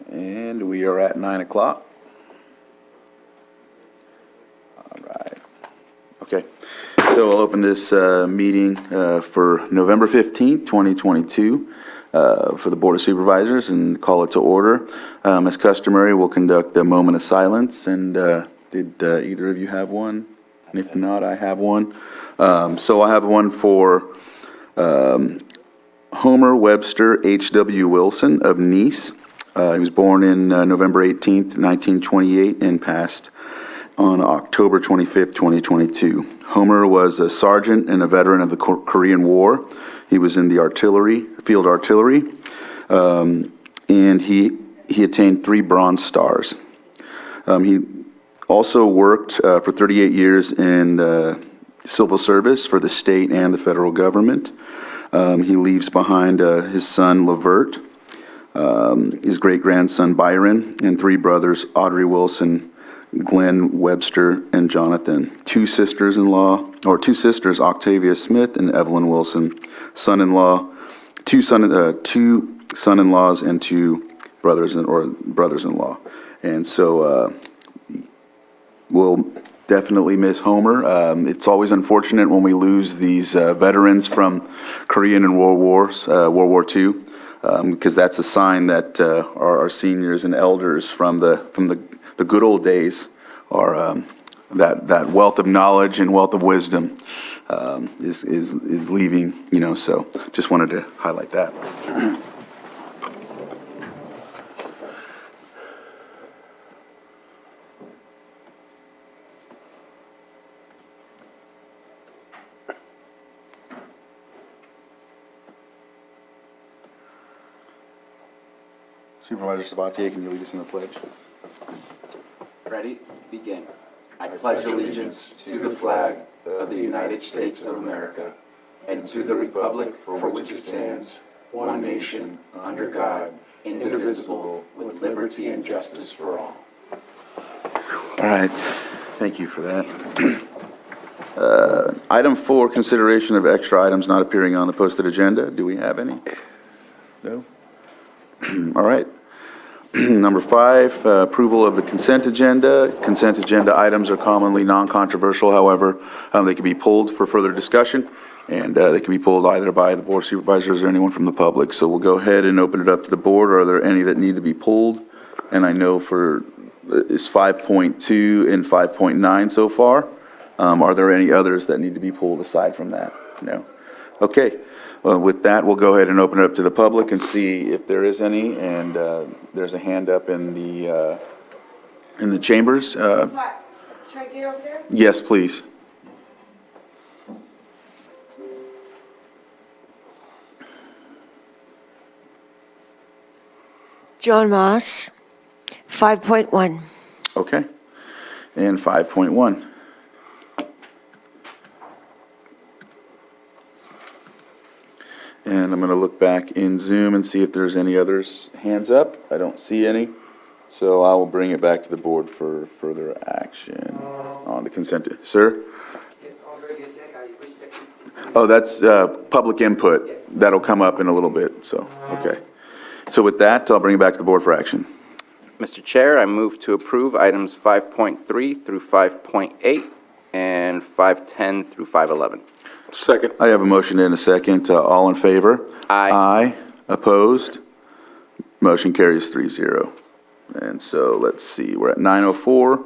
And we are at 9 o'clock. All right. Okay. So I'll open this meeting for November 15th, 2022 for the Board of Supervisors and call it to order. As customary, we'll conduct a moment of silence. And did either of you have one? And if not, I have one. So I have one for Homer Webster H.W. Wilson of Nice. He was born in November 18th, 1928 and passed on October 25th, 2022. Homer was a sergeant and a veteran of the Korean War. He was in the field artillery, and he attained 3 Bronze Stars. He also worked for 38 years in civil service for the state and the federal government. He leaves behind his son, Levert, his great-grandson, Byron, and 3 brothers, Audrey Wilson, Glenn Webster, and Jonathan. 2 sisters, Octavia Smith and Evelyn Wilson, son-in-law, 2 son-in-laws, and 2 brothers-in-law. And so we'll definitely miss Homer. It's always unfortunate when we lose these veterans from Korean and World War II, because that's a sign that our seniors and elders from the good old days are that wealth of knowledge and wealth of wisdom is leaving. So just wanted to highlight that. Supervisor Sabatier, can you lead us in the pledge? Ready? Begin. I pledge allegiance to the flag of the United States of America and to the republic for which it stands, one nation, under God, indivisible, with liberty and justice for all. All right. Thank you for that. Item 4, consideration of extra items not appearing on the posted agenda. Do we have any? No? All right. Number 5, approval of the consent agenda. Consent agenda items are commonly non-controversial. However, they can be pulled for further discussion, and they can be pulled either by the Board of Supervisors or anyone from the public. So we'll go ahead and open it up to the board. Are there any that need to be pulled? And I know it's 5.2 and 5.9 so far. Are there any others that need to be pulled aside from that? No. Okay. With that, we'll go ahead and open it up to the public and see if there is any. And there's a hand up in the chambers. Should I get over there? Yes, please. Joan Moss, 5.1. Okay. And 5.1. And I'm going to look back in Zoom and see if there's any others hands up. I don't see any. So I will bring it back to the board for further action on the consent. Sir? Oh, that's public input. That'll come up in a little bit. So, okay. So with that, I'll bring it back to the board for action. Mr. Chair, I move to approve items 5.3 through 5.8 and 5.10 through 5.11. Second. I have a motion and a second. All in favor? Aye. Aye. Opposed? Motion carries 3-0. And so let's see, we're at 9:04.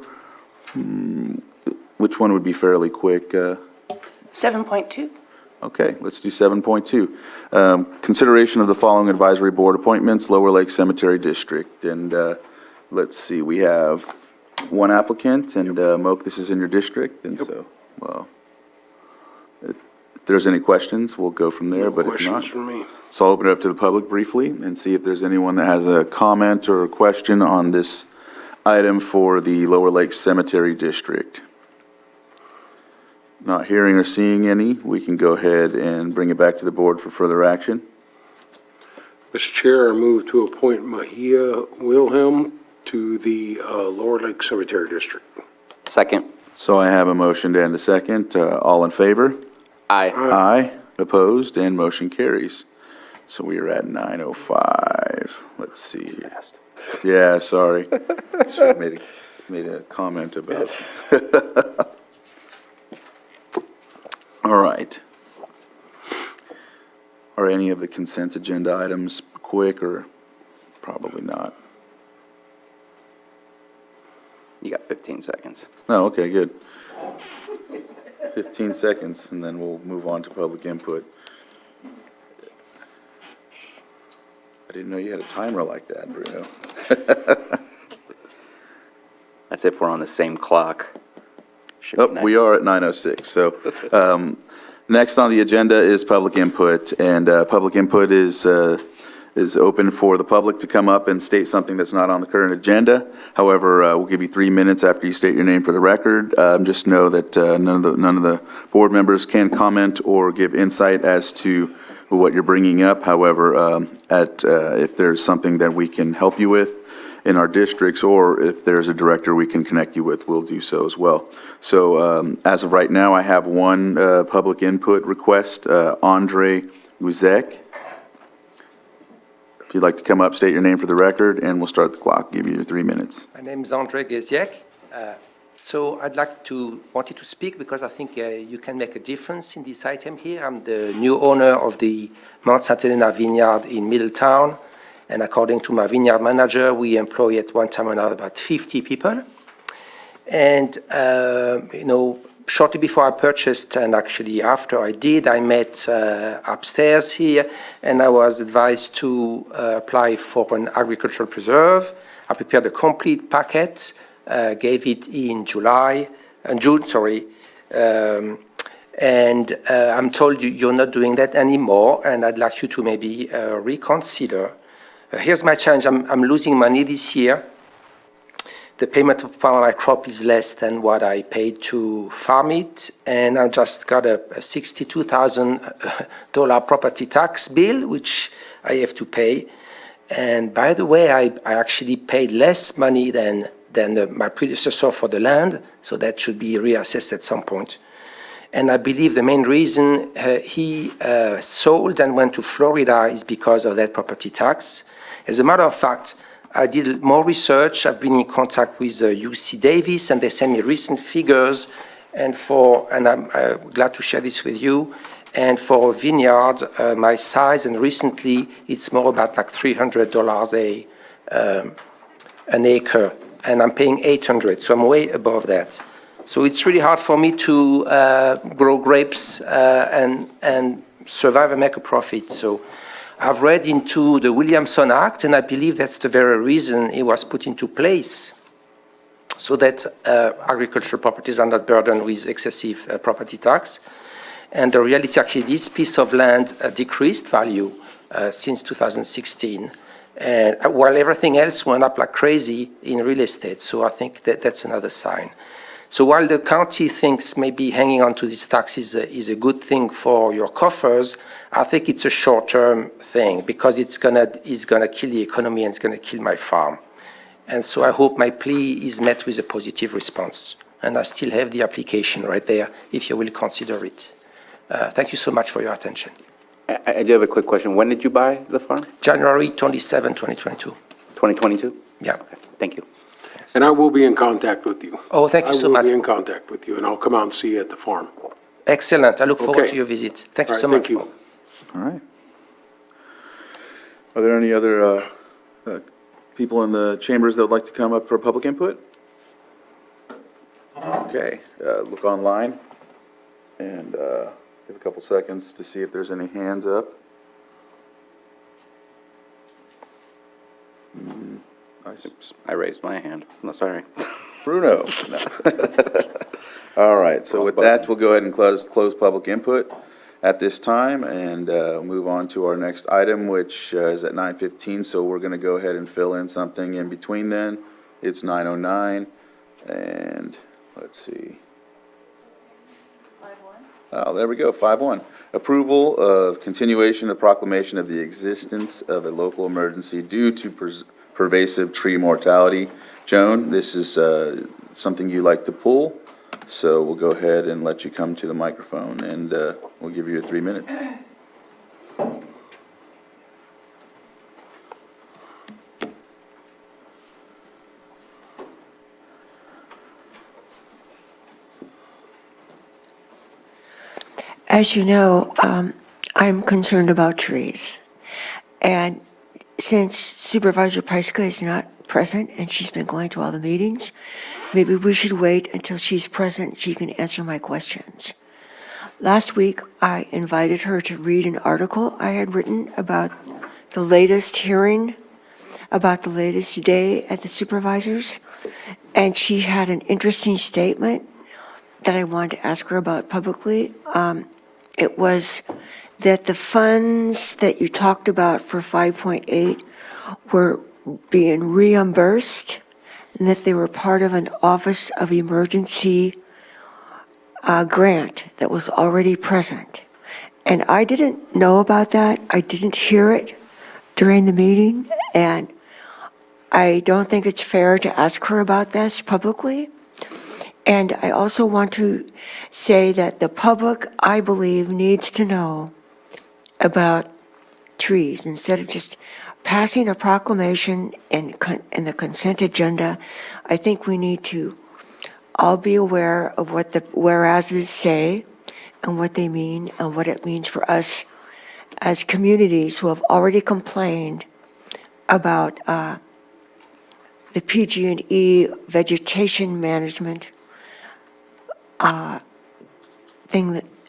Which one would be fairly quick? 7.2. Okay, let's do 7.2. Consideration of the following advisory board appointments, Lower Lake Cemetery District. And let's see, we have one applicant, and Moak, this is in your district, and so, well, if there's any questions, we'll go from there, but if not. Questions from me? So I'll open it up to the public briefly and see if there's anyone that has a comment or a question on this item for the Lower Lake Cemetery District. Not hearing or seeing any, we can go ahead and bring it back to the board for further action. Mr. Chair, I move to appoint Mahia Wilhelm to the Lower Lake Cemetery District. Second. So I have a motion and a second. All in favor? Aye. Aye. Opposed, and motion carries. So we are at 9:05. Let's see here. Yeah, sorry. Should've made a comment about. All right. Are any of the consent agenda items quick or probably not? You got 15 seconds. No, okay, good. 15 seconds, and then we'll move on to public input. I didn't know you had a timer like that, Bruno. That's if we're on the same clock. Should be Oh, we are at 9:06, so, next on the agenda is public input, and, public input is open for the public to come up and state something that's not on the current agenda. However, we'll give you 3 minutes after you state your name for the record. Just know that, none of the board members can comment or give insight as to what you're bringing up. However, if there's something that we can help you with in our districts, or if there's a director we can connect you with, we'll do so as well. So as of right now, I have one public input request, Andre Guzek. If you'd like to come up, state your name for the record, and we'll start the clock, give you your 3 minutes. My name is Andre Geziek. So I'd wanted to speak because I think you can make a difference in this item here. I'm the new owner of the Mount St. Helena Vineyard in Middletown. And according to my vineyard manager, we employ at one time or another about 50 people. And, shortly before I purchased, and actually after I did, I met upstairs here, and I was advised to apply for an agricultural preserve. I prepared a complete packet, gave it in June, and I'm told you're not doing that anymore, and I'd like you to maybe reconsider. Here's my challenge. I'm losing money this year. The payment of my crop is less than what I paid to farm it, and I just got a $62,000 property tax bill, which I have to pay. And by the way, I actually paid less money than my predecessor for the land, so that should be reassessed at some point. And I believe the main reason he sold and went to Florida is because of that property tax. As a matter of fact, I did more research. I've been in contact with UC Davis, and they sent me recent figures. And I'm glad to share this with you. And for a vineyard, my size, and recently, it's more about like $300 an acre, and I'm paying $800, so I'm way above that. So it's really hard for me to grow grapes and survive and make a profit. So I've read into the Williamson Act, and I believe that's the very reason it was put into place, so that agricultural properties are not burdened with excessive property tax. And the reality, actually, this piece of land decreased value since 2016, and while everything else went up like crazy in real estate. So I think that's another sign. So while the county thinks maybe hanging on to these taxes is a good thing for your coffers, I think it's a short-term thing, because it's gonna kill the economy and it's gonna kill my farm. And so I hope my plea is met with a positive response. And I still have the application right there, if you will consider it. Thank you so much for your attention. I do have a quick question. When did you buy the farm? January 27, 2022. 2022? Yeah. Okay, thank you. And I will be in contact with you. Oh, thank you so I much. will be in contact with you, and I'll come out and see you at the farm. Excellent. I look forward Okay. to your visit. Thank you All so right, much. thank you. All right. Are there any other people in the chambers that would like to come up for public input? Okay, look online and give a couple seconds to see if there's any hands up. Nice. I raised my hand. No, sorry. Bruno. No. All right, so with that, we'll go ahead and close public input at this time and move on to our next item, which is at 9:15. So we're going to go ahead and fill in something in between then. It's 9:09, and let's see. 5-1. Oh, there we go, 5-1. Approval of continuation of proclamation of the existence of a local emergency due to pervasive tree mortality. Joan, this is something you like to pull, so we'll go ahead and let you come to the microphone, and we'll give you your 3 minutes. As you know, I'm concerned about trees. And since Supervisor Pyska is not present and she's been going to all the meetings, maybe we should wait until she's present. She can answer my questions. Last week, I invited her to read an article I had written about the latest hearing, about the latest day at the Supervisors. And she had an interesting statement that I wanted to ask her about publicly. It was that the funds that you talked about for 5.8 were being reimbursed, and that they were part of an Office of Emergency grant that was already present. And I didn't know about that. I didn't hear it during the meeting, and I don't think it's fair to ask her about this publicly. And I also want to say that the public, I believe, needs to know about trees instead of just passing a proclamation in the consent agenda. I think we need to all be aware of what the whereases say and what they mean and what it means for us as communities who have already complained about the PG&E vegetation management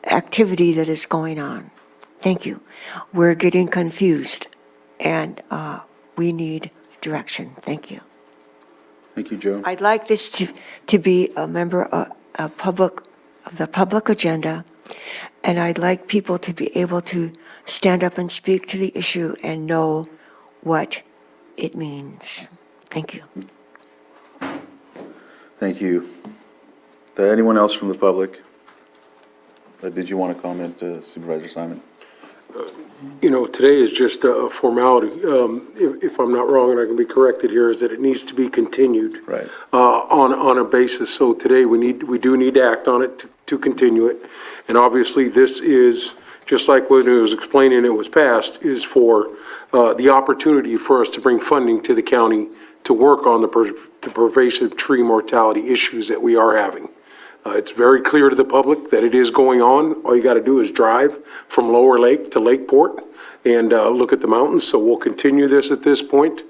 activity that is going on. Thank you. We're getting confused, and we need direction. Thank you. Thank you, Joan. I'd like this to be a member of the public agenda, and I'd like people to be able to stand up and speak to the issue and know what it means. Thank you. Thank you. Anyone else from the public? Did you want to comment, Supervisor Simon? You know, today is just a formality. If I'm not wrong, and I can be corrected here, is that it needs to be continued. Right. On a basis. So today, we do need to act on it to continue it. And obviously, this is, just like when it was explaining it was passed, is for the opportunity for us to bring funding to the county to work on the pervasive tree mortality issues that we are having. It's very clear to the public that it is going on. All you got to do is drive from Lower Lake to Lakeport and look at the mountains. So we'll continue this at this point.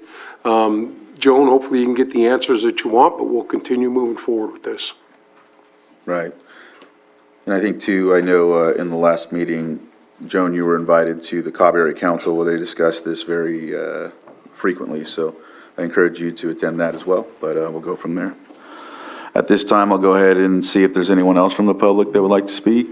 Joan, hopefully you can get the answers that you want, but we'll continue moving forward with this. Right. And I think, too, I know in the last meeting, Joan, you were invited to the Cobb Area Council where they discussed this very frequently. So I encourage you to attend that as well, but we'll go from there. At this time, I'll go ahead and see if there's anyone else from the public that would like to speak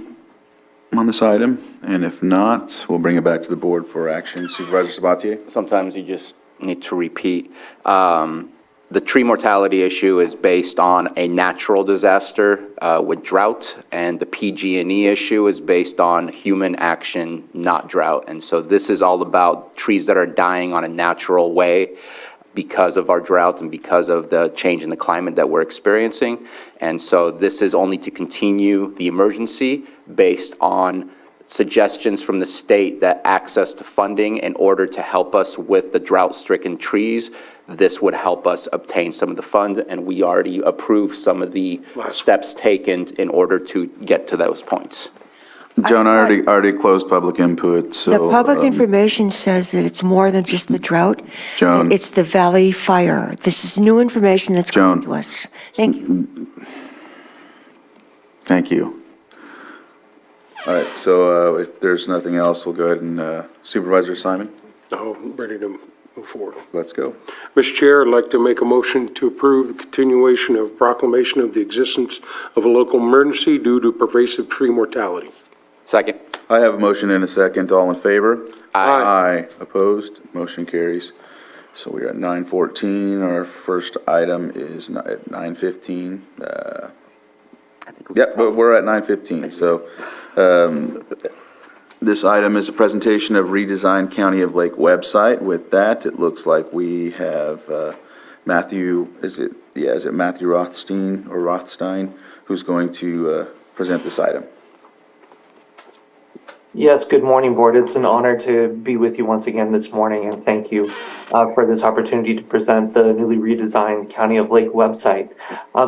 on this item. And if not, we'll bring it back to the board for action. Supervisor Sabatier? Sometimes you just need to repeat. The tree mortality issue is based on a natural disaster with drought, and the PG&E issue is based on human action, not drought. And so this is all about trees that are dying on a natural way because of our drought and because of the change in the climate that we're experiencing. And so this is only to continue the emergency based on suggestions from the state that access to funding in order to help us with the drought-stricken trees. This would help us obtain some of the funds, and we already approved some of the steps taken in order to get to those points. Joan, I already closed public input, so. The public information says that it's more than just the drought. Joan. It's the Valley Fire. This is new information that's coming to us. Thank you. Thank you. All right, so if there's nothing else, we'll go ahead and Supervisor Simon, Now, I'm ready to move forward. let's go. Mr. Chair, I'd like to make a motion to approve the continuation of proclamation of the existence of a local emergency due to pervasive tree mortality. Second. I have a motion and a second. All in favor? Aye. Aye. Opposed? Motion carries. So we're at 9:14. Our first item is at 9:15. Yep, but we're at 9:15. So this item is a presentation of redesigned County of Lake website. With that, it looks like we have Matthew, is it Matthew Rothstein, who's going to present this item. Yes, good morning, Board. It's an honor to be with you once again this morning, and thank you for this opportunity to present the newly redesigned County of Lake website.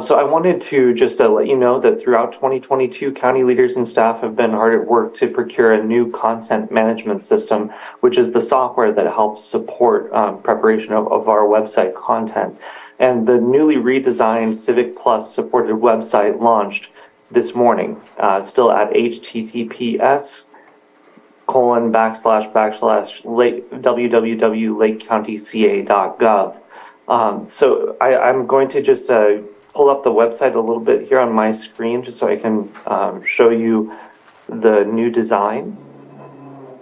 So I wanted to just let you know that throughout 2022, county leaders and staff have been hard at work to procure a new content management system, which is the software that helps support preparation of our website content. And the newly redesigned Civic Plus supported website launched this morning, still at https www.lakecountyca.gov. So I'm going to just pull up the website a little bit here on my screen just so I can show you the new design.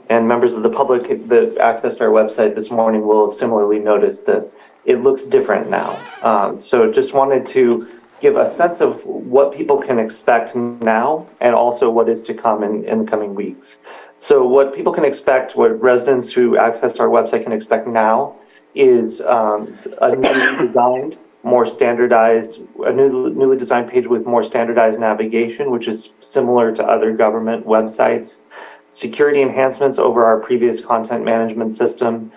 And members of the public that accessed our website this morning will have similarly noticed that it looks different now. So just wanted to give a sense of what people can expect now and also what is to come in the coming weeks. So what people can expect, what residents who access our website can expect now is a newly designed, more standardized, a newly designed page with more standardized navigation, which is similar to other government websites, security enhancements over our previous content management system,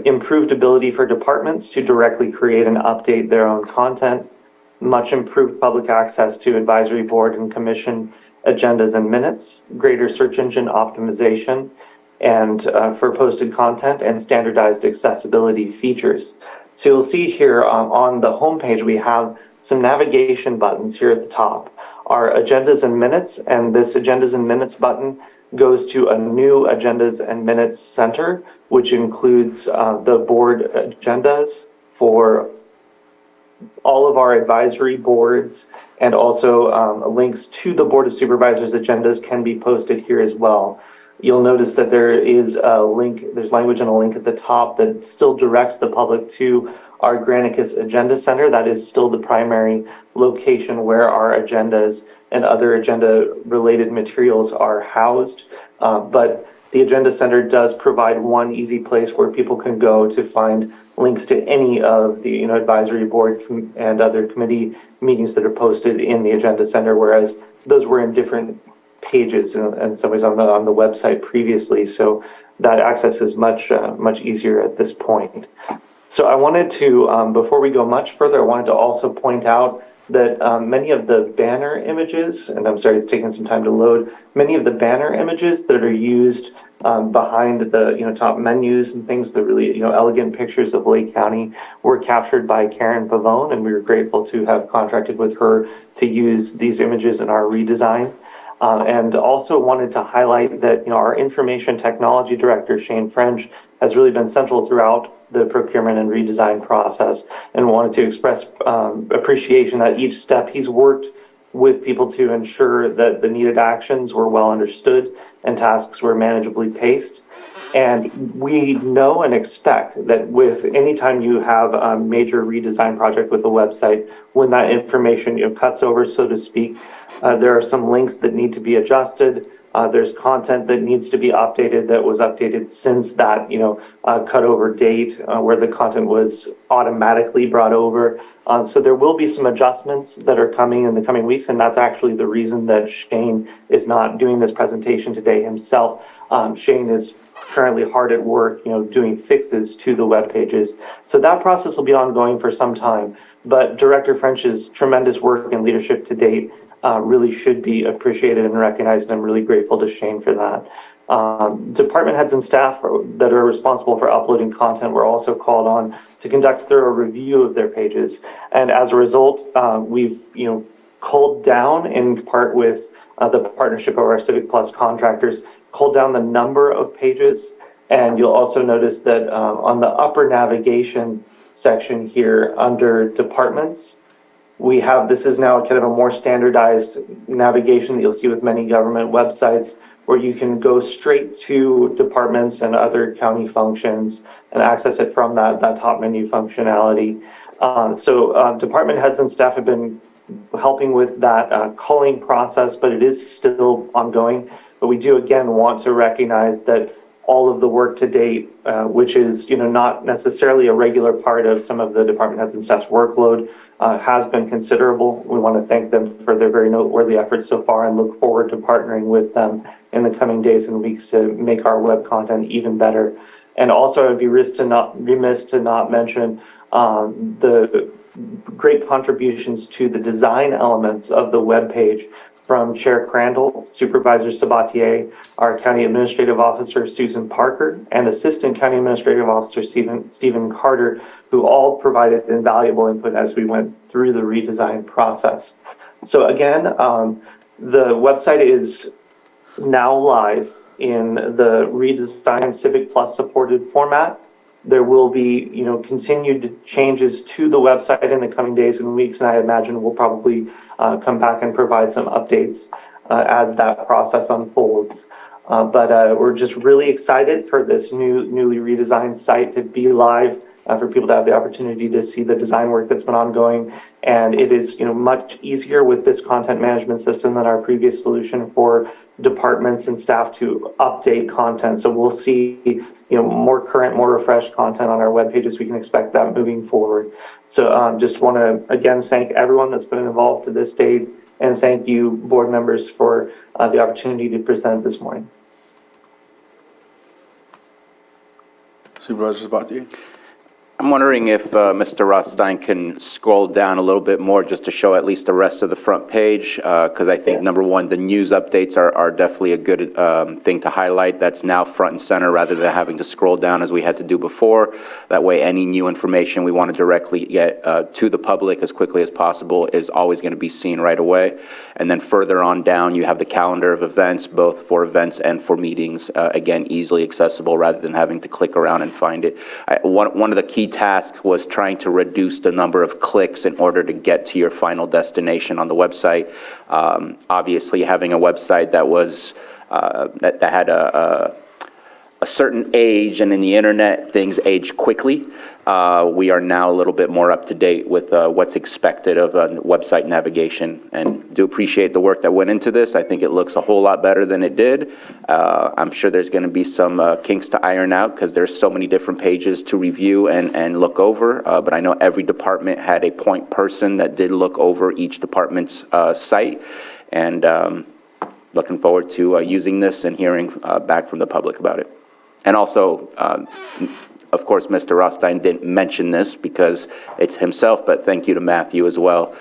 improved ability for departments to directly create and update their own content, much improved public access to advisory board and commission agendas and minutes, greater search engine optimization, and for posted content and standardized accessibility features. So you'll see here on the homepage, we have some navigation buttons here at the top. Our agendas and minutes, and this agendas and minutes button goes to a new agendas and minutes center, which includes the board agendas for all of our advisory boards, and also links to the Board of Supervisors agendas can be posted here as well. You'll notice that there is a link, there's language and a link at the top that still directs the public to our Granicus Agenda Center. That is still the primary location where our agendas and other agenda related materials are housed. But the Agenda Center does provide one easy place where people can go to find links to any of the advisory board and other committee meetings that are posted in the Agenda Center, whereas those were in different pages in some ways on the website previously. So that access is much easier at this point. So I wanted to, before we go much further, I wanted to also point out that many of the banner images, and I'm sorry, it's taking some time to load, many of the banner images that are used behind the top menus and things, the really elegant pictures of Lake County were captured by Karen Pavone, and we were grateful to have contracted with her to use these images in our redesign. And also wanted to highlight that our information technology director, Shane French, has really been central throughout the procurement and redesign process, and wanted to express appreciation that each step he's worked with people to ensure that the needed actions were well understood and tasks were manageably paced. And we know and expect that with any time you have a major redesign project with a website, when that information cuts over, so to speak, there are some links that need to be adjusted. There's content that needs to be updated that was updated since that cutover date where the content was automatically brought over. So there will be some adjustments that are coming in the coming weeks, and that's actually the reason that Shane is not doing this presentation today himself. Shane is currently hard at work, doing fixes to the web pages. So that process will be ongoing for some time. But Director French's tremendous work and leadership to date really should be appreciated and recognized, and I'm really grateful to Shane for that. Department heads and staff that are responsible for uploading content were also called on to conduct thorough review of their pages, and as a result, we've culled down, in part with the partnership of our Civic Plus contractors, culled down the number of pages, and you'll also notice that on the upper navigation section here under departments, we have, this is now kind of a more standardized navigation that you'll see with many government websites, where you can go straight to departments and other county functions and access it from that top menu functionality. So department heads and staff have been helping with that culling process, but it is still ongoing. But we do again want to recognize that all of the work to date, which is, not necessarily a regular part of some of the department heads and staff's workload, has been considerable. We want to thank them for their very noteworthy efforts so far and look forward to partnering with them in the coming days and weeks to make our web content even better. And also, I'd be remiss to not mention the great contributions to the design elements of the web page from Chair Crandall, Supervisor Sabatier, our County Administrative Officer Susan Parker, and Assistant County Administrative Officer Stephen Carter, who all provided invaluable input as we went through the redesign process. So again, the website is now live in the redesigned Civic Plus supported format. There will be, continued changes to the website in the coming days and weeks, and I imagine we'll probably come back and provide some updates as that process unfolds. But we're just really excited for this newly redesigned site to be live, for people to have the opportunity to see the design work that's been ongoing. And it is, much easier with this content management system than our previous solution for departments and staff to update content. So we'll see, more current, more refreshed content on our webpage as we can expect that moving forward. So just want to, again, thank everyone that's been involved to this date, and thank you, board members, for the opportunity to present this morning. Supervisor Sabatier? I'm wondering if Mr. Rothstein can scroll down a little bit more just to show at least the rest of the front page, because I think, number one, the news updates are definitely a good thing to highlight. That's now front and center rather than having to scroll down as we had to do before. That way, any new information we want to directly get to the public as quickly as possible is always going to be seen right away. And then further on down, you have the calendar of events, both for events and for meetings, again, easily accessible rather than having to click around and find it. One of the key task was trying to reduce the number of clicks in order to get to your final destination on the website. Obviously, having a website that was that had a certain age, and in the internet, things age quickly. We are now a little bit more up to date with what's expected of website navigation, and do appreciate the work that went into this. I think it looks a whole lot better than it did. I'm sure there's going to be some kinks to iron out because there's so many different pages to review and look over, but I know every department had a point person that did look over each department's site, and looking forward to using this and hearing back from the public about it. And also, of course, Mr. Rothstein didn't mention this because it's himself, but thank you to Matthew as well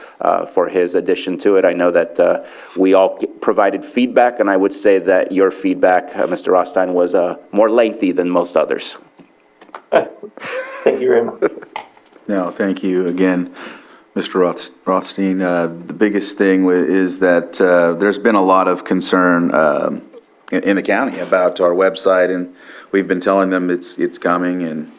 for his addition to it. I know that we all provided feedback, and I would say that your feedback, Mr. Rothstein, was more lengthy than most others. Thank you very much. No, thank you again, Mr. Rothstein. The biggest thing is that there's been a lot of concern in the county about our website, and we've been telling them it's coming, and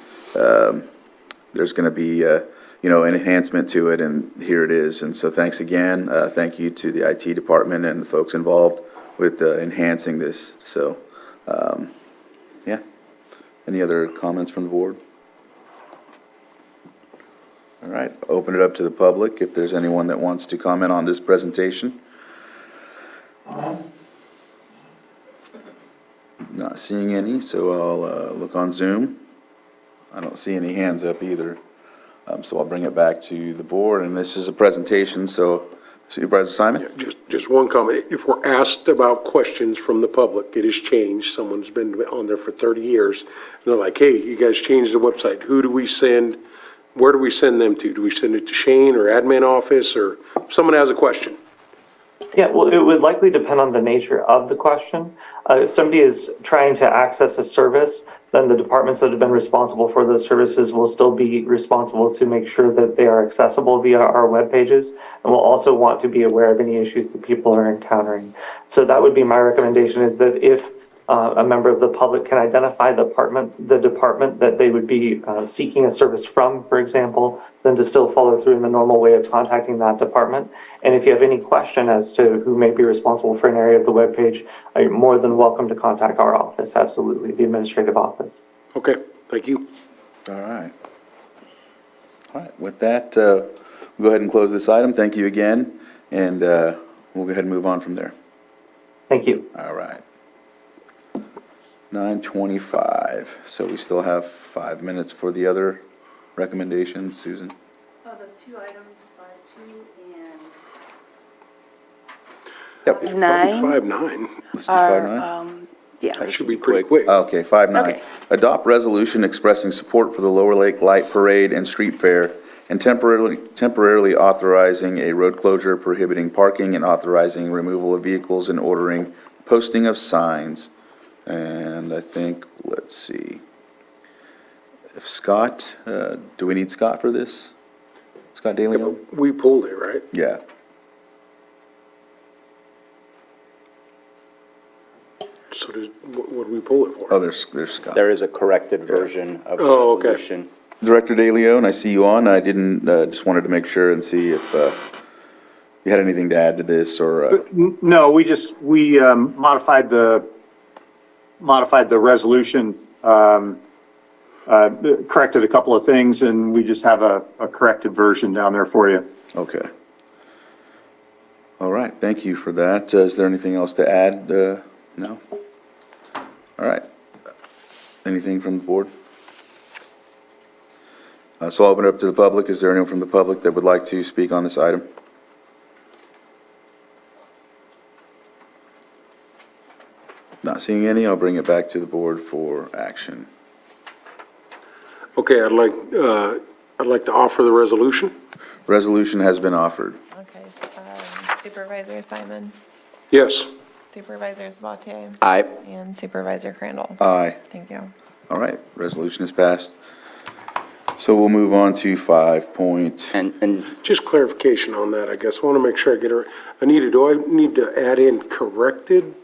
there's going to be an enhancement to it, and here it is. And so thanks again. Thank you to the IT department and the folks involved with enhancing this. So yeah, any other comments from the board? All right, open it up to the public if there's anyone that wants to comment on this presentation. Not seeing any, so I'll look on Zoom. I don't see any hands up either, so I'll bring it back to the board. And this is a presentation, so Supervisor Simon? Yeah, just one comment. If we're asked about questions from the public, it has changed. Someone's been on there for 30 years, and they're like, hey, you guys changed the website. Who do we send? Where do we send them to? Do we send it to Shane or admin office, or if someone has a question? Yeah, well, it would likely depend on the nature of the question. If somebody is trying to access a service, then the departments that have been responsible for those services will still be responsible to make sure that they are accessible via our web pages, and will also want to be aware of any issues that people are encountering. So that would be my recommendation, is that if a member of the public can identify the department that they would be seeking a service from, for example, then to still follow through in the normal way of contacting that department. And if you have any question as to who may be responsible for an area of the webpage, you're more than welcome to contact our office, absolutely, the administrative office. Okay, thank you. All right. All right, with that, we'll go ahead and close this item. Thank you again, and we'll go ahead and move on from there. Thank you. All right. 9:25, so we still have 5 minutes for the other recommendations, Susan? The two items, 5.2 and Yep. 9 5.9, Let's do 5.9. are, yeah. that should be pretty quick. Okay, 5.9. Okay. Adopt resolution expressing support for the Lower Lake Light Parade and Street Fair and temporarily authorizing a road closure, prohibiting parking, and authorizing removal of vehicles and ordering posting of signs. And I think, let's see, if Scott, do we need Scott for this? Scott Yeah, DeLeon? but we pulled it, right? Yeah. So what did we pull it for? Oh, there's Scott. There is a corrected version of the Oh, okay. resolution. Director DeLeon, I see you on. I didn't, just wanted to make sure and see if you had anything to add to this or, No, we modified the resolution, corrected a couple of things, and we just have a corrected version down there for you. okay. All right, thank you for that. Is there anything else to add? No? All right. Anything from the board? So I'll open it up to the public. Is there anyone from the public that would like to speak on this item? Not seeing any, I'll bring it back to the board for action. Okay, I'd like to offer the resolution. Resolution has been offered. Okay, Supervisor Simon, Yes. Supervisor Sabatier, Aye. and Supervisor Crandall. Aye. Thank you. All right, resolution is passed. So we'll move on to 5 point. And Just clarification on that, I guess. I want to make sure I get it. Anita, do I need to add in corrected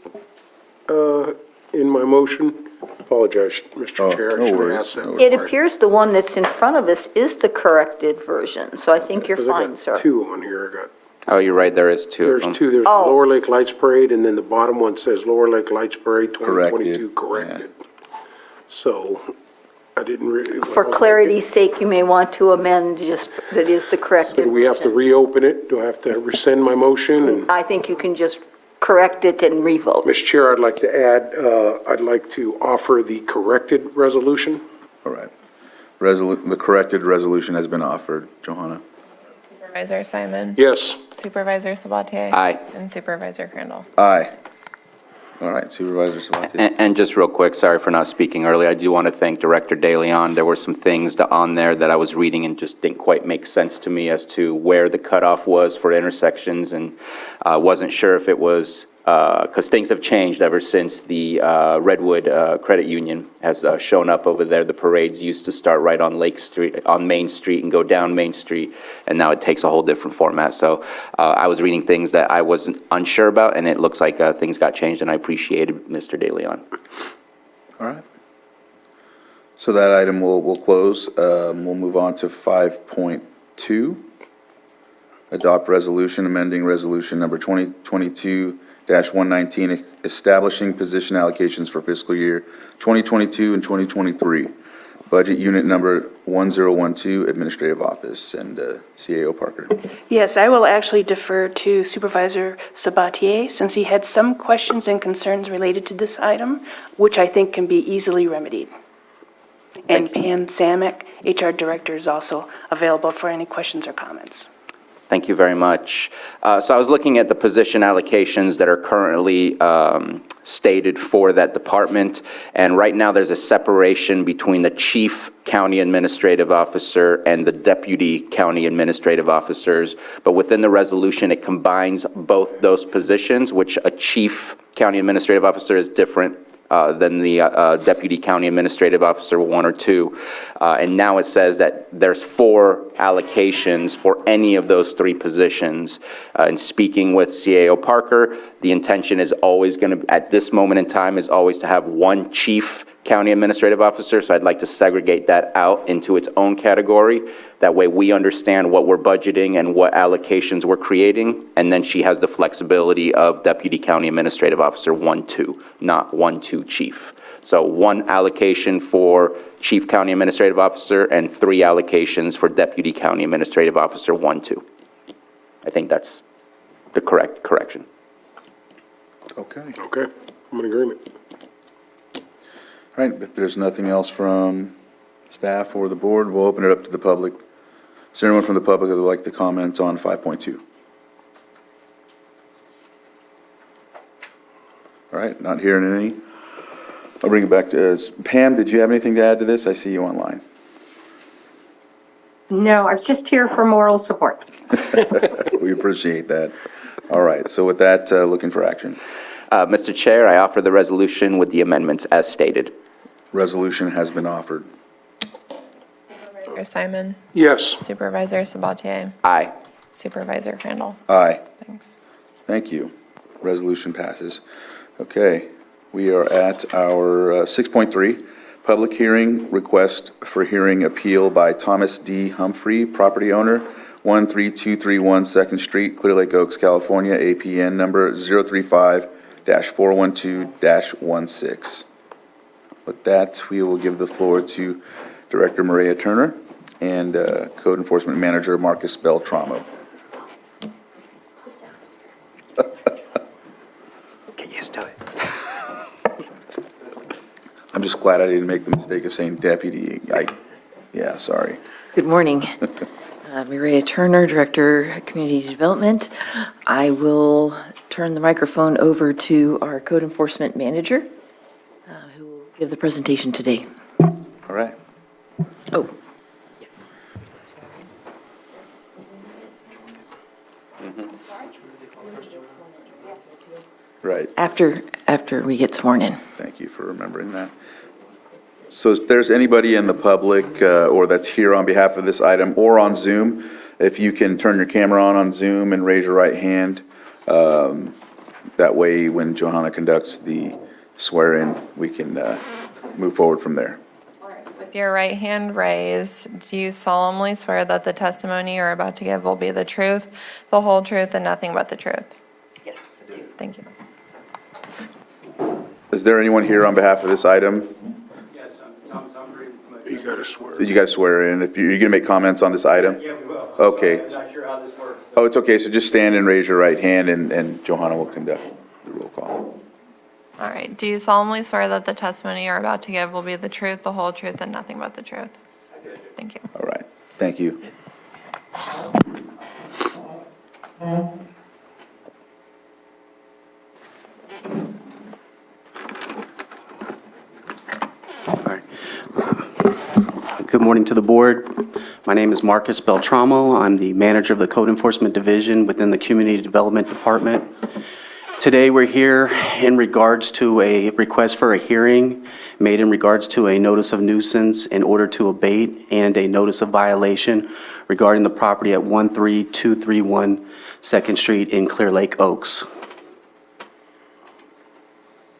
in my motion? Apologize, Mr. Oh, Chair. no I should have worries, asked that. no It appears the one that's in front of us is the corrected version, so I think you're Because I fine, got sir. two on here. I got, oh, you're right, there is two. there's two. There's the Oh. Lower Lake Lights Parade, and then the bottom one says Lower Lake Lights Parade 2022 Corrected, corrected. So I didn't really. For clarity's sake, you may want to amend just that is the corrected Do we have to version. reopen it? Do I have to rescind my motion? And I think you can just correct it and revote. Mr. Chair, I'd like to add, I'd like to offer the corrected resolution. All right. The corrected resolution has been offered. Johanna? Supervisor Simon, Yes. Supervisor Sabatier. Aye. And Supervisor Crandall. Aye. All right, Supervisor Sabatier. And just real quick, sorry for not speaking earlier, I do want to thank Director DeLeon. There were some things on there that I was reading and just didn't quite make sense to me as to where the cutoff was for intersections, and I wasn't sure if it was, because things have changed ever since the Redwood Credit Union has shown up over there. The parades used to start right on Lake Street, on Main Street, and go down Main Street, and now it takes a whole different format. So I was reading things that I wasn't unsure about, and it looks like things got changed, and I appreciated Mr. DeLeon. All right. So that item will close. We'll move on to 5.2. Adopt resolution amending resolution number 2022-119, establishing position allocations for fiscal year 2022 and 2023. Budget unit number 1012, Administrative Office, and CAO Parker. Yes, I will actually defer to Supervisor Sabatier since he had some questions and concerns related to this item, which I think can be easily remedied. And Pam Samick, HR Director, is also available for any questions or comments. Thank you very much. So I was looking at the position allocations that are currently stated for that department, and right now there's a separation between the Chief County Administrative Officer and the Deputy County Administrative Officers, but within the resolution, it combines both those positions, which a Chief County Administrative Officer is different than the Deputy County Administrative Officer 1 or 2. And now it says that there's 4 allocations for any of those 3 positions. And speaking with CAO Parker, the intention is always going to, at this moment in time, is always to have 1 Chief County Administrative Officer, so I'd like to segregate that out into its own category. That way we understand what we're budgeting and what allocations we're creating, and then she has the flexibility of Deputy County Administrative Officer 1-2, not 1-2 Chief. So 1 allocation for Chief County Administrative Officer and 3 allocations for Deputy County Administrative Officer 1-2. I think that's the correction. Okay. Okay, I'm in agreement. Right, if there's nothing else from staff or the board, we'll open it up to the public. Is there anyone from the public that would like to comment on 5.2? All right, not hearing any. I'll bring it back to, Pam, did you have anything to add to this? I see you online. No, I'm just here for moral support. We appreciate that. All right, so with that, looking for action. Mr. Chair, I offer the resolution with the amendments as stated. Resolution has been offered. Supervisor Simon, Yes. Supervisor Sabatier, Aye. Supervisor Crandall. Aye. Thanks. Thank you. Resolution passes. Okay, we are at our 6.3, public hearing, request for hearing appeal by Thomas D. Humphrey, property owner, 13231 Second Street, Clear Lake Oaks, California, APN number 035-412-16. With that, we will give the floor to Director Maria Turner and Code Enforcement Manager Marcus Beltramo. Get used to it. I'm just glad I didn't make the mistake of saying deputy. Yeah, sorry. Good morning. Maria Turner, Director, Community Development. I will turn the microphone over to our Code Enforcement Manager, who will give the presentation today. All right. Oh. Right. After we get sworn in. Thank you for remembering that. So if there's anybody in the public or that's here on behalf of this item or on Zoom, if you can turn your camera on Zoom and raise your right hand. That way, when Johanna conducts the swear-in, we can move forward from there. With your right hand raised, do you solemnly swear that the testimony you're about to give will be the truth, the whole truth, and nothing but the truth? Yes, I do. Thank you. Is there anyone here on behalf of this item? Yes, I'm Thomas Humphrey. You got to swear. You guys swear in. If you're going to make comments on this item? Yeah, we will. Okay. I'm not sure how this works. Oh, it's okay. So just stand and raise your right hand, and Johanna will conduct the roll call. All right. Do you solemnly swear that the testimony you're about to give will be the truth, the whole truth, and nothing but the truth? I do. Thank you. All right. Thank you. Good morning to the board. My name is Marcus Beltramo. I'm the manager of the Code Enforcement Division within the Community Development Department. Today, we're here in regards to a request for a hearing made in regards to a notice of nuisance in order to abate and a notice of violation regarding the property at 13231 Second Street in Clear Lake Oaks.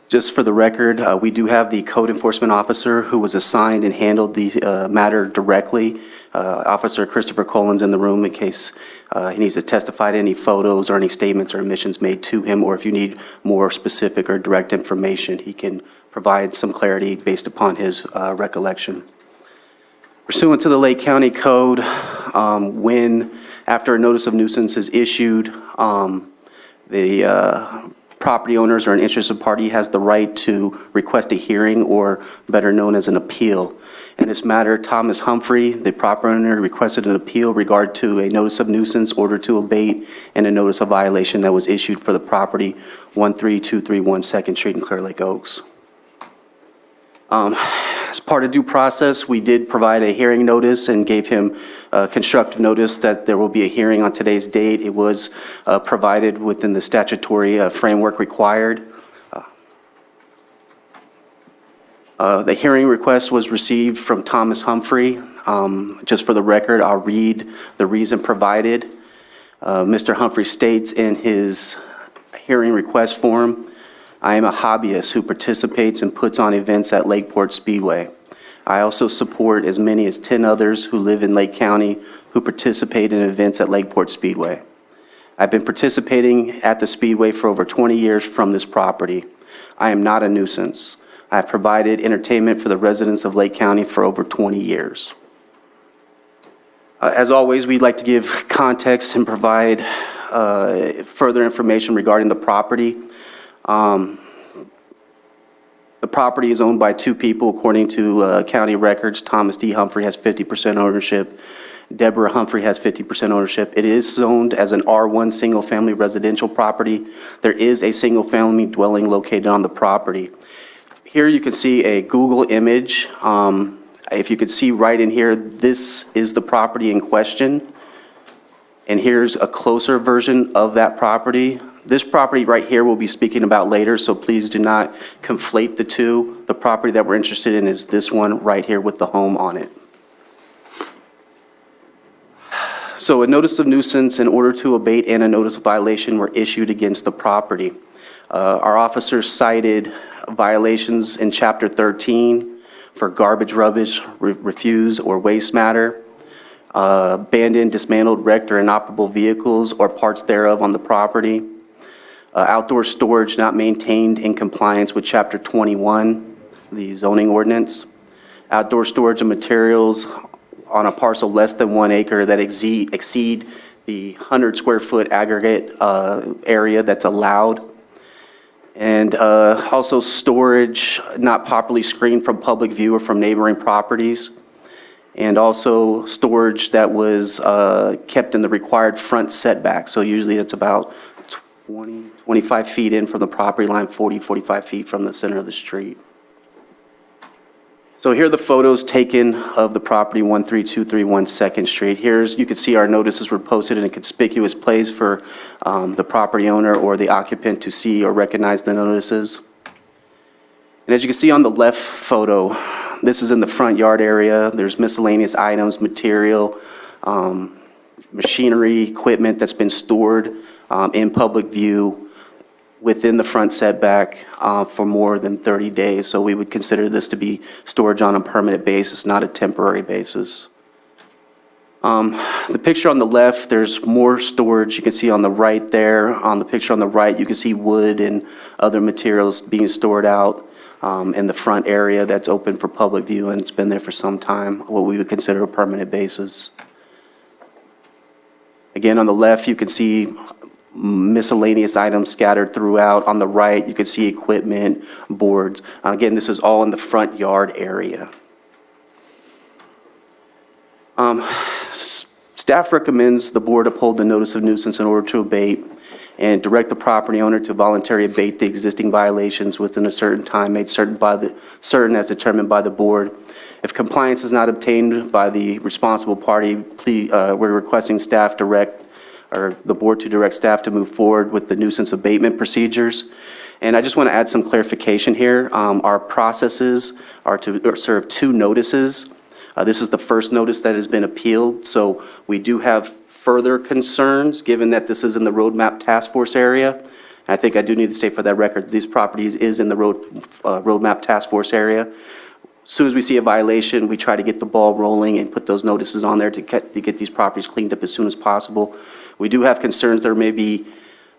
Just for the record, we do have the code enforcement officer who was assigned and handled the matter directly. Officer Christopher Collins in the room in case he needs to testify to any photos or any statements or admissions made to him, or if you need more specific or direct information, he can provide some clarity based upon his recollection. Pursuant to the Lake County Code, after a notice of nuisance is issued, the property owners or an interested party has the right to request a hearing, or better known as an appeal. In this matter, Thomas Humphrey, the property owner, requested an appeal regard to a notice of nuisance, order to abate, and a notice of violation that was issued for the property 13231 Second Street in Clear Lake Oaks. As part of due process, we did provide a hearing notice and gave him constructive notice that there will be a hearing on today's date. It was provided within the statutory framework required. The hearing request was received from Thomas Humphrey. Just for the record, I'll read the reason provided. Mr. Humphrey states in his hearing request form, "I am a hobbyist who participates and puts on events at Lakeport Speedway. I also support as many as 10 others who live in Lake County who participate in events at Lakeport Speedway. I've been participating at the Speedway for over 20 years from this property. I am not a nuisance. I have provided entertainment for the residents of Lake County for over 20 years." As always, we'd like to give context and provide further information regarding the property. The property is owned by two people according to county records. Thomas D. Humphrey has 50% ownership. Deborah Humphrey has 50% ownership. It is zoned as an R1 single-family residential property. There is a single-family dwelling located on the property. Here you can see a Google image. If you could see right in here, this is the property in question. And here's a closer version of that property. This property right here we'll be speaking about later, so please do not conflate the two. The property that we're interested in is this one right here with the home on it. So a notice of nuisance in order to abate and a notice of violation were issued against the property. Our officers cited violations in Chapter 13 for garbage, rubbish, refuse, or waste matter, abandoned, dismantled, wrecked, or inoperable vehicles or parts thereof on the property, outdoor storage not maintained in compliance with Chapter 21, the zoning ordinance, outdoor storage of materials on a parcel less than 1 acre that exceed the 100 square foot aggregate area that's allowed, and also storage not properly screened from public view or from neighboring properties, and also storage that was kept in the required front setback. So usually it's about 25 feet in from the property line, 45 feet from the center of the street. So here are the photos taken of the property 13231 2nd Street. You can see our notices were posted in a conspicuous place for the property owner or the occupant to see or recognize the notices. And as you can see on the left photo, this is in the front yard area. There's miscellaneous items, material, machinery, equipment that's been stored in public view within the front setback for more than 30 days. So we would consider this to be storage on a permanent basis, not a temporary basis. The picture on the left, there's more storage. You can see on the right there, on the picture on the right, you can see wood and other materials being stored out in the front area that's open for public view, and it's been there for some time, what we would consider a permanent basis. Again, on the left, you can see miscellaneous items scattered throughout. On the right, you can see equipment, boards. Again, this is all in the front yard area. Staff recommends the board uphold the notice of nuisance in order to abate and direct the property owner to voluntarily abate the existing violations within a certain time made certain as determined by the board. If compliance is not obtained by the responsible party, we're requesting the board to direct staff to move forward with the nuisance abatement procedures. And I just want to add some clarification here. Our processes are to serve 2 notices. This is the first notice that has been appealed, so we do have further concerns given that this is in the roadmap task force area. And I think I do need to say for that record, these properties is in the roadmap task force area. As soon as we see a violation, we try to get the ball rolling and put those notices on there to get these properties cleaned up as soon as possible. We do have concerns there may be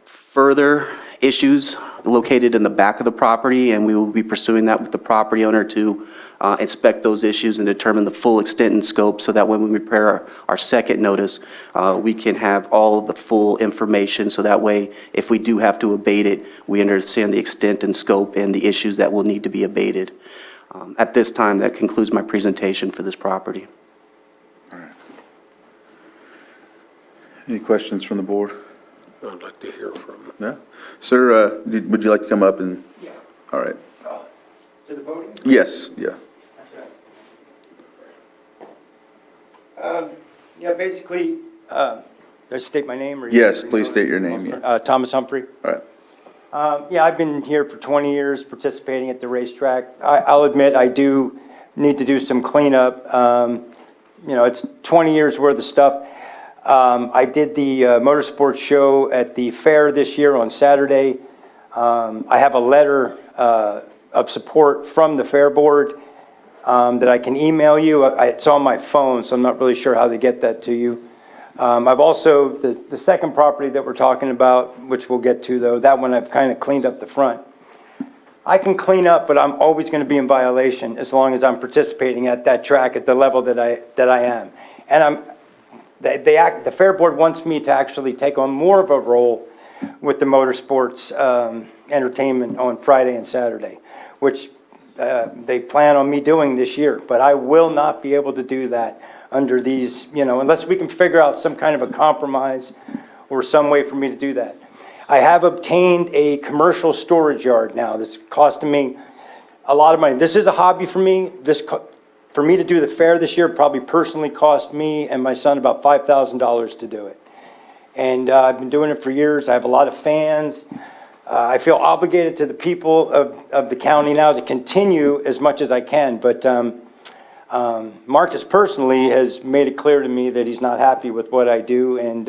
further issues located in the back of the property, and we will be pursuing that with the property owner to inspect those issues and determine the full extent and scope so that when we prepare our second notice, we can have all the full information so that way if we do have to abate it, we understand the extent and scope and the issues that will need to be abated. At this time, that concludes my presentation for this property. All right. Any questions from the board? I'd like to hear from him. No? Sir, would you like to come up and? Yeah. All right. To the podium? Yes, yeah. Yeah, basically, do I state my name? Or Yes, please state your name. Yeah. Thomas Humphrey. All right. Yeah, I've been here for 20 years participating at the racetrack. I'll admit I do need to do some cleanup. It's 20 years worth of stuff. I did the motorsports show at the fair this year on Saturday. I have a letter of support from the fair board that I can email you. It's on my phone, so I'm not really sure how to get that to you. I've also, the second property that we're talking about, which we'll get to though, that one I've kind of cleaned up the front. I can clean up, but I'm always going to be in violation as long as I'm participating at that track at the level that I am. And the fair board wants me to actually take on more of a role with the motorsports entertainment on Friday and Saturday, which they plan on me doing this year. But I will not be able to do that under these, unless we can figure out some kind of a compromise or some way for me to do that. I have obtained a commercial storage yard now that's costing me a lot of money. This is a hobby for me. For me to do the fair this year probably personally cost me and my son about $5,000 to do it. And I've been doing it for years. I have a lot of fans. I feel obligated to the people of the county now to continue as much as I can. But Marcus personally has made it clear to me that he's not happy with what I do. And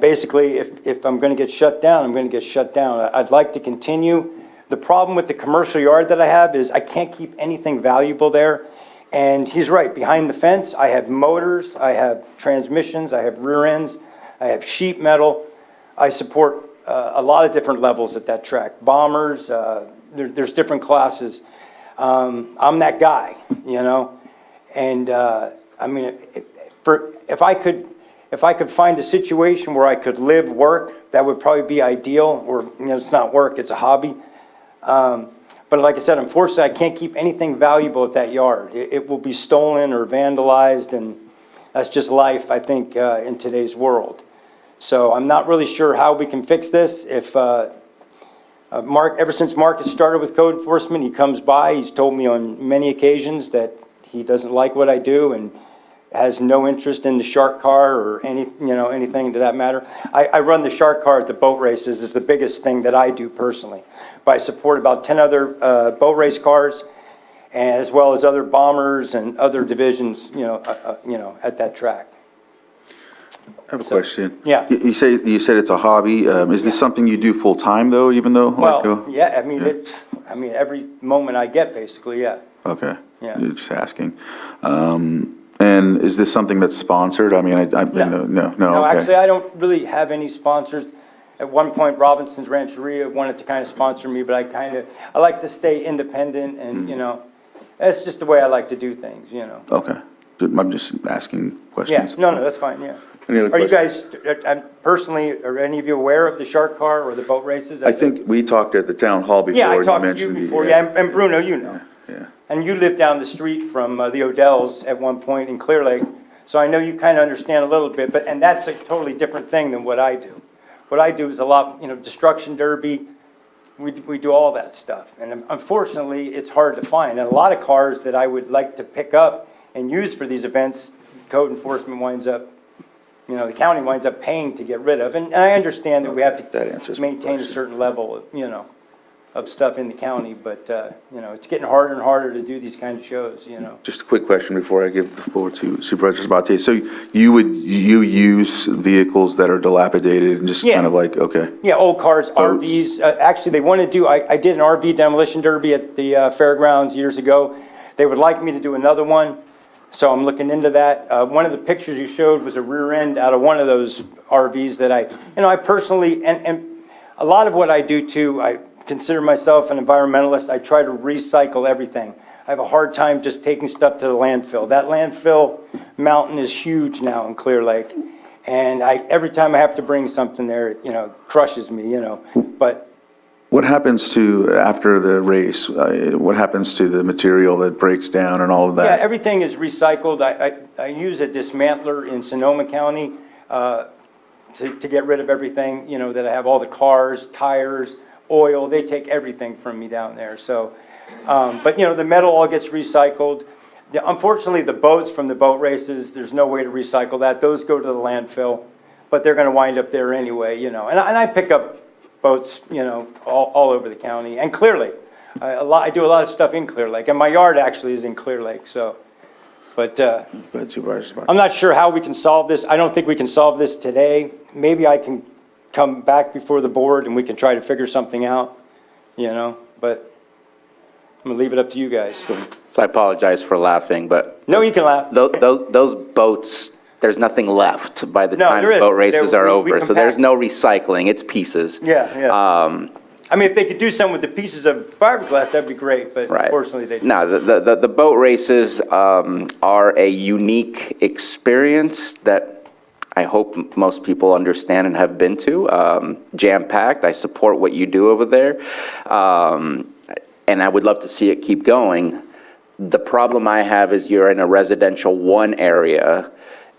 basically, if I'm going to get shut down, I'm going to get shut down. I'd like to continue. The problem with the commercial yard that I have is I can't keep anything valuable there. And he's right, behind the fence, I have motors, I have transmissions, I have rear ends, I have sheet metal. I support a lot of different levels at that track. Bombers, there's different classes. I'm that guy, And I mean, if I could find a situation where I could live, work, that would probably be ideal. Or it's not work, it's a hobby. But like I said, unfortunately, I can't keep anything valuable at that yard. It will be stolen or vandalized, and that's just life, I think, in today's world. So I'm not really sure how we can fix this. If ever since Marcus started with code enforcement, he comes by. He's told me on many occasions that he doesn't like what I do and has no interest in the shark car or anything to that matter. I run the shark car at the boat races. Is the biggest thing that I do personally. But I support about 10 other boat race cars, as well as other bombers and other divisions, at that track. I have a question. Yeah. You said it's a hobby. Is this something you do full time though, even though? Well, yeah, I mean, every moment I get, basically, yeah. Okay. Yeah. You're just asking. And is this something that's sponsored? I mean, no, okay. Actually, I don't really have any sponsors. At one point, Robinson's Rancheria wanted to kind of sponsor me, but I like to stay independent, and that's just the way I like to do things. Okay. I'm just asking questions. Yeah. No, that's fine. Yeah. Any other Are you questions? guys personally? Are any of you aware of the shark car or the boat races? I think we talked at the town hall before. Yeah, I talked to you mentioned before. Yeah, and Bruno, you know. Yeah. And you lived down the street from the Odells at one point in Clear Lake, so I know you kind of understand a little bit, and that's a totally different thing than what I do. What I do is a lot, destruction derby, we do all that stuff. And unfortunately, it's hard to find. And a lot of cars that I would like to pick up and use for these events, code enforcement winds up, the county winds up paying to get rid of. And I understand that we have to maintain a certain level of stuff in the county, but, it's getting harder and harder to do these kind of shows, Just a quick question before I give the floor to Supervisor Sabatier. So you use vehicles that are dilapidated and just kind of like, okay. Yeah, old cars, Boats. RVs. Actually, they want to do, I did an RV demolition derby at the fairgrounds years ago. They would like me to do another one, so I'm looking into that. One of the pictures you showed was a rear end out of one of those RVs that I personally, and a lot of what I do too, I consider myself an environmentalist. I try to recycle everything. I have a hard time just taking stuff to the landfill. That landfill mountain is huge now in Clear Lake. And every time I have to bring something there, it crushes me, but. What happens after the race? What happens to the material that breaks down and all of that? Yeah, everything is recycled. I use a dismantler in Sonoma County to get rid of everything, that I have, all the cars, tires, oil. They take everything from me down there. So, but the metal all gets recycled. Unfortunately, the boats from the boat races, there's no way to recycle that. Those go to the landfill, but they're going to wind up there anyway, And I pick up boats, all over the county. And Clear Lake, I do a lot of stuff in Clear Lake, and my yard actually is in Clear Lake. So, but Go ahead, Supervisor Sabatier. I'm not sure how we can solve this. I don't think we can solve this today. Maybe I can come back before the board and we can try to figure something out, but I'm gonna leave it up to you guys. So I apologize for laughing, but No, you can laugh. those boats, there's nothing left by the No, time there isn't. boat races are We over. So there's compact. no recycling, it's pieces. Yeah. I mean, if they could do something with the pieces of fiberglass, that'd be great, but Right. unfortunately they don't. No, the boat races are a unique experience that I hope most people understand and have been to. Jam-packed. I support what you do over there. and I would love to see it keep going. The problem I have is you're in a residential 1 area,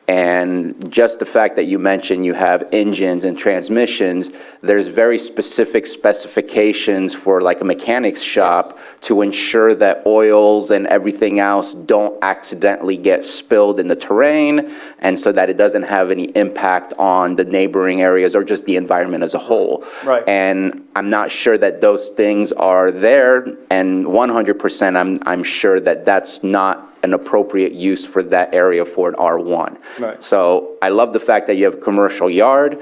and just the fact that you mentioned you have engines and transmissions, there's very specific specifications for like a mechanic's shop to ensure that oils and everything else don't accidentally get spilled in the terrain, and so that it doesn't have any impact on the neighboring areas or just the environment as a whole. Right. And I'm not sure that those things are there, and 100% I'm sure that that's not an appropriate use for that area for an R1. Right. So I love the fact that you have a commercial yard.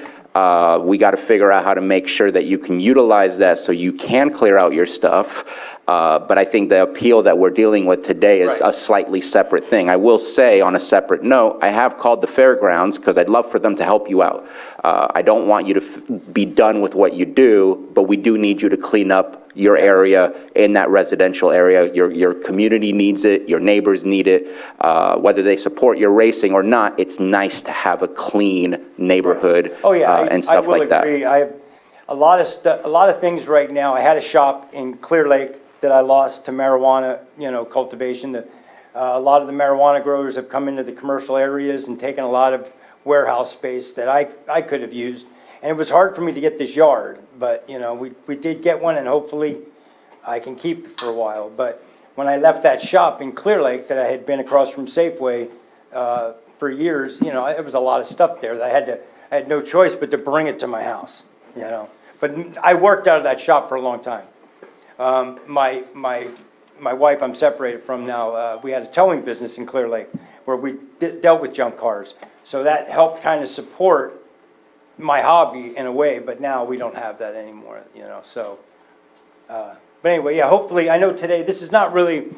We got to figure out how to make sure that you can utilize that so you can clear out your stuff. But I think the appeal that we're dealing with today is Right. a slightly separate thing. I will say, on a separate note, I have called the fairgrounds because I'd love for them to help you out. I don't want you to be done with what you do, but we do need you to clean up your area in that residential area. Your community needs it, your neighbors need it. Whether they support your racing or not, it's nice to have a clean neighborhood Oh, yeah, and stuff like that. I will agree. I have a lot of things right now. I had a shop in Clear Lake that I lost to marijuana, cultivation. A lot of the marijuana growers have come into the commercial areas and taken a lot of warehouse space that I could have used. And it was hard for me to get this yard, but, we did get one, and hopefully I can keep it for a while. But when I left that shop in Clear Lake that I had been across from Safeway for years, there was a lot of stuff there that I had no choice but to bring it to my house, But I worked out of that shop for a long time. My wife I'm separated from now, we had a towing business in Clear Lake where we dealt with junk cars. So that helped kind of support my hobby in a way, but now we don't have that anymore, so. But anyway, yeah, hopefully, I know today, this is not really,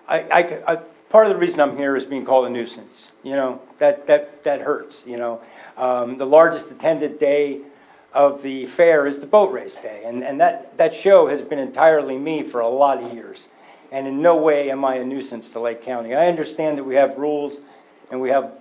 part of the reason I'm here is being called a nuisance, that hurts, The largest attended day of the fair is the boat race day, and that show has been entirely me for a lot of years. And in no way am I a nuisance to Lake County. I understand that we have rules and we have,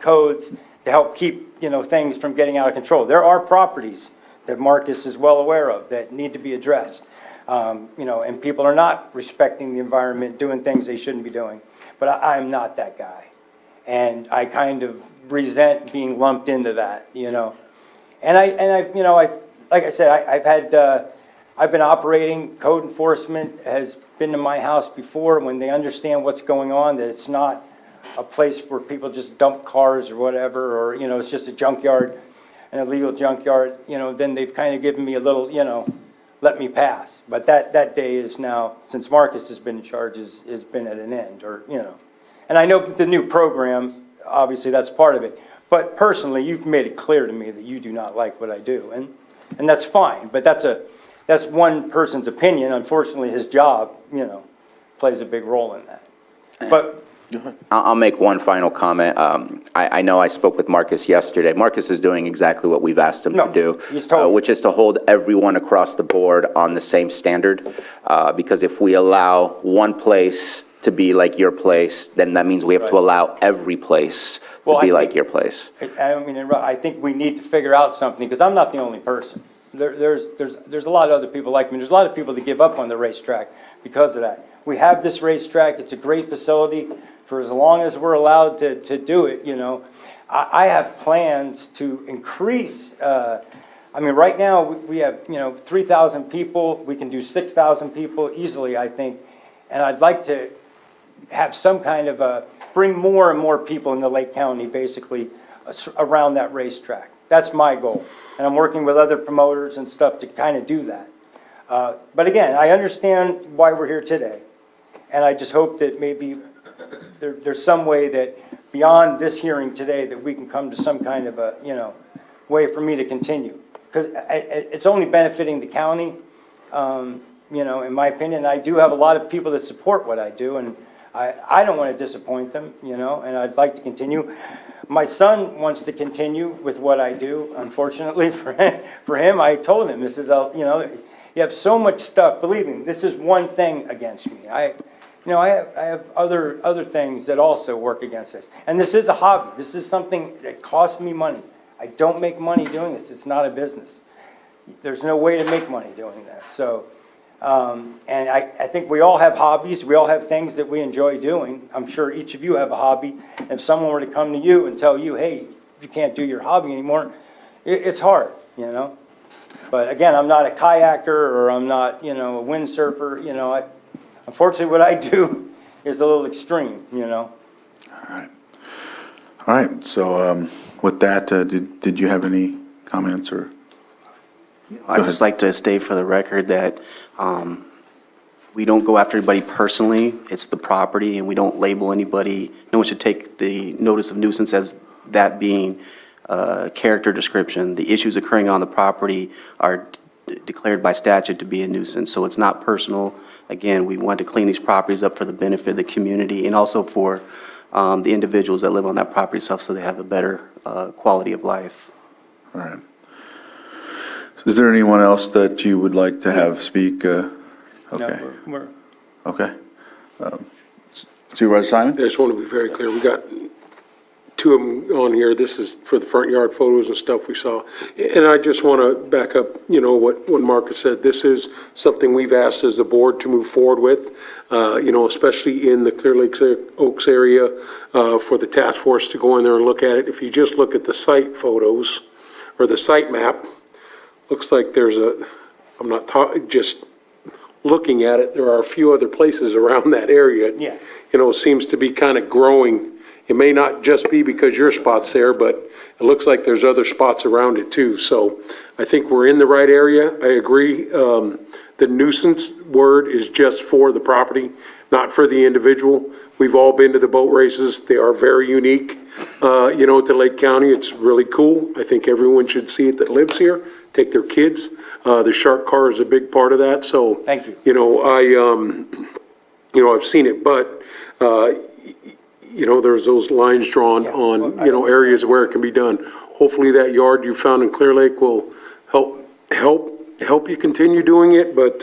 codes to help keep, things from getting out of control. There are properties that Marcus is well aware of that need to be addressed. And people are not respecting the environment, doing things they shouldn't be doing. But I'm not that guy. And I kind of resent being lumped into that, And like I said, I've been operating, code enforcement has been to my house before when they understand what's going on, that it's not a place where people just dump cars or whatever, or, it's just a junkyard, an illegal junkyard, then they've kind of given me a little, let me pass. But that day is now, since Marcus has been in charge, has been at an end, or, And I know the new program, obviously that's part of it. But personally, you've made it clear to me that you do not like what I do, and that's fine. But that's one person's opinion. Unfortunately, his job, plays a big role in that. But I'll make one final comment. I know I spoke with Marcus yesterday. Marcus is doing exactly what we've asked him to do, he's told me. which is to hold everyone across the board on the same standard. Because if we allow one place to be like your place, then that means we have to allow every place to be like your place. I think we need to figure out something, because I'm not the only person. There's a lot of other people like me. There's a lot of people that give up on the racetrack because of that. We have this racetrack. It's a great facility for as long as we're allowed to do it, I have plans to increase, right now we have, 3,000 people. We can do 6,000 people easily, I think. And I'd like to have some kind of bring more and more people into Lake County, basically, around that racetrack. That's my goal. And I'm working with other promoters and stuff to kind of do that. But again, I understand why we're here today. And I just hope that maybe there's some way that beyond this hearing today that we can come to some kind of a, way for me to continue. Because it's only benefiting the county, in my opinion. I do have a lot of people that support what I do, and I don't want to disappoint them, and I'd like to continue. My son wants to continue with what I do. Unfortunately for him, I told him, this is, you have so much stuff. Believe me, this is one thing against me. I have other things that also work against this. And this is a hobby. This is something that costs me money. I don't make money doing this. It's not a business. There's no way to make money doing this. So And I think we all have hobbies, we all have things that we enjoy doing. I'm sure each of you have a hobby. If someone were to come to you and tell you, hey, you can't do your hobby anymore, it's hard, you know? But again, I'm not a kayaker, or I'm not, you know, a windsurfer, you know, unfortunately what I do is a little extreme, you know? All right, so with that, did you have any comments or? I'd just like to state for the record that we don't go after anybody personally. It's the property, and we don't label anybody. No one should take the notice of nuisance as that being character description. The issues occurring on the property are declared by statute to be a nuisance, so it's not personal. Again, we want to clean these properties up for the benefit of the community and also for the individuals that live on that property itself, so they have a better quality of life. All right. Is there anyone else that you would like to have speak? Okay. No, we're Okay. Supervisor Simon? I just want to be very clear, we got two of them on here. This is for the front yard photos and stuff we saw. And I just want to back up, you know, what Marcus said. This is something we've asked as a board to move forward with, you know, especially in the Clear Lake Oaks area, for the task force to go in there and look at it. If you just look at the site photos or the site map, looks like there's I'm not just looking at it, there are a few other places around that area. Yeah. You know, it seems to be kind of growing. It may not just be because your spot's there, but it looks like there's other spots around it too. So I think we're in the right area. I agree. The nuisance word is just for the property, not for the individual. We've all been to the boat races. They are very unique, you know, to Lake County. It's really cool. I think everyone should see it that lives here, take their kids. The shark car is a big part of that. So, Thank you. You know, you know, I've seen it, but, you know, there's those lines drawn on, you know, areas where it can be done. Hopefully that yard you found in Clear Lake will help you continue doing it, but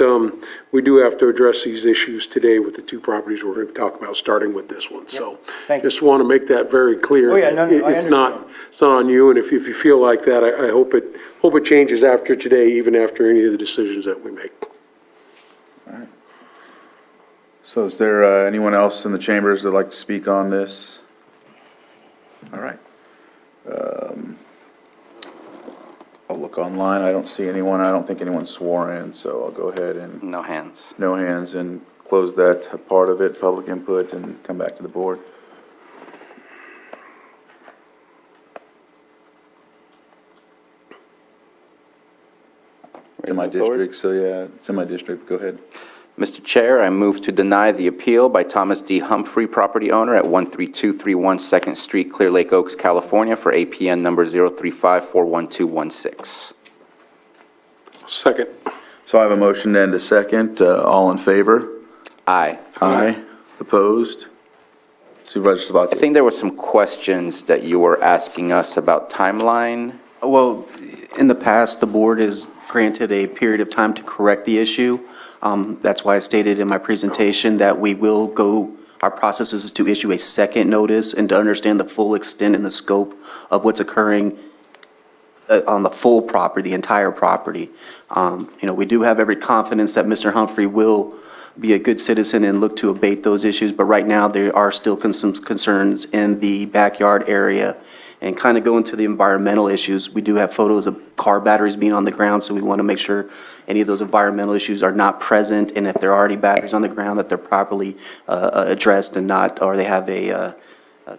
we do have to address these issues today with the two properties we're going to talk about, starting with this one. So Thank you. just want to make that very clear. Oh, yeah, no, I It's not on you, and if you feel like that, I hope it changes after today, even after any of the decisions that we make. So is there anyone else in the chambers that'd like to speak on this? All right. I'll look online. I don't see anyone. I don't think anyone's sworn in, so I'll go ahead and No hands. no hands and close that part of it, public input, and come back to the board. It's in my district, so yeah, it's in my district. Go ahead. Mr. Chair, I move to deny the appeal by Thomas D. Humphrey, property owner at 13231 2nd Street, Clear Lake Oaks, California, for APN number 035-41216. Second. So I have a motion and a second. All in favor? Aye. Aye. Opposed? Supervisor I Sabatier? think there were some questions that you were asking us about timeline. Well, in the past, the board has granted a period of time to correct the issue. That's why I stated in my presentation that we will go, our process is to issue a second notice and to understand the full extent and the scope of what's occurring on the full property, the entire property. You know, we do have every confidence that Mr. Humphrey will be a good citizen and look to abate those issues, but right now there are still some concerns in the backyard area. And kind of go into the environmental issues, we do have photos of car batteries being on the ground, so we want to make sure any of those environmental issues are not present, and if there are already batteries on the ground, that they're properly addressed and not, or they have a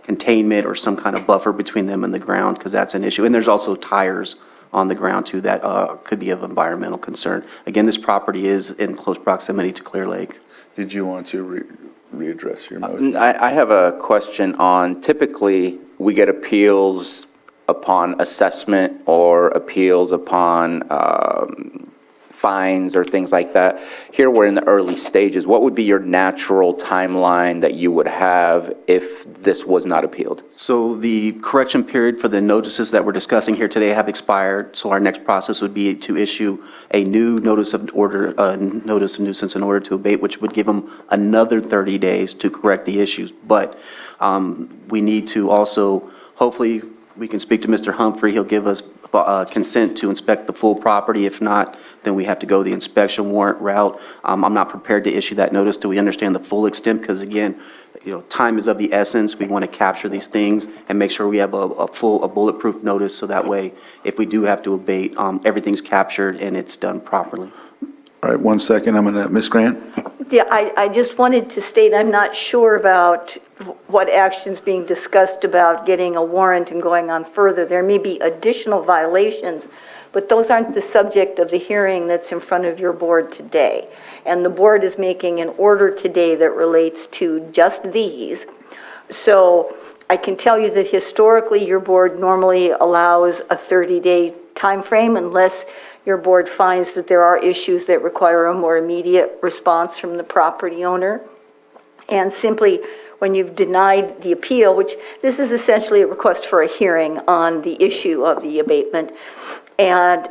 containment or some kind of buffer between them and the ground, because that's an issue. And there's also tires on the ground too that could be of environmental concern. Again, this property is in close proximity to Clear Lake. Did you want to readdress your motion? I have a question on, typically, we get appeals upon assessment or appeals upon fines or things like that. Here, we're in the early stages. What would be your natural timeline that you would have if this was not appealed? So the correction period for the notices that we're discussing here today have expired, so our next process would be to issue a new notice of notice of nuisance in order to abate, which would give them another 30 days to correct the issues. But we need to also hopefully we can speak to Mr. Humphrey. He'll give us consent to inspect the full property. If not, then we have to go the inspection warrant route. I'm not prepared to issue that notice till we understand the full extent, because again, time is of the essence. We want to capture these things and make sure we have a bulletproof notice, so that way, if we do have to abate, everything's captured and it's done properly. All right, 1 second, I'm gonna, Ms. Grant? Yeah, I just wanted to state, I'm not sure about what action's being discussed about getting a warrant and going on further. There may be additional violations, but those aren't the subject of the hearing that's in front of your board today. And the board is making an order today that relates to just these. So I can tell you that historically, your board normally allows a 30-day time frame unless your board finds that there are issues that require a more immediate response from the property owner. And simply, when you've denied the appeal, which this is essentially a request for a hearing on the issue of the abatement, and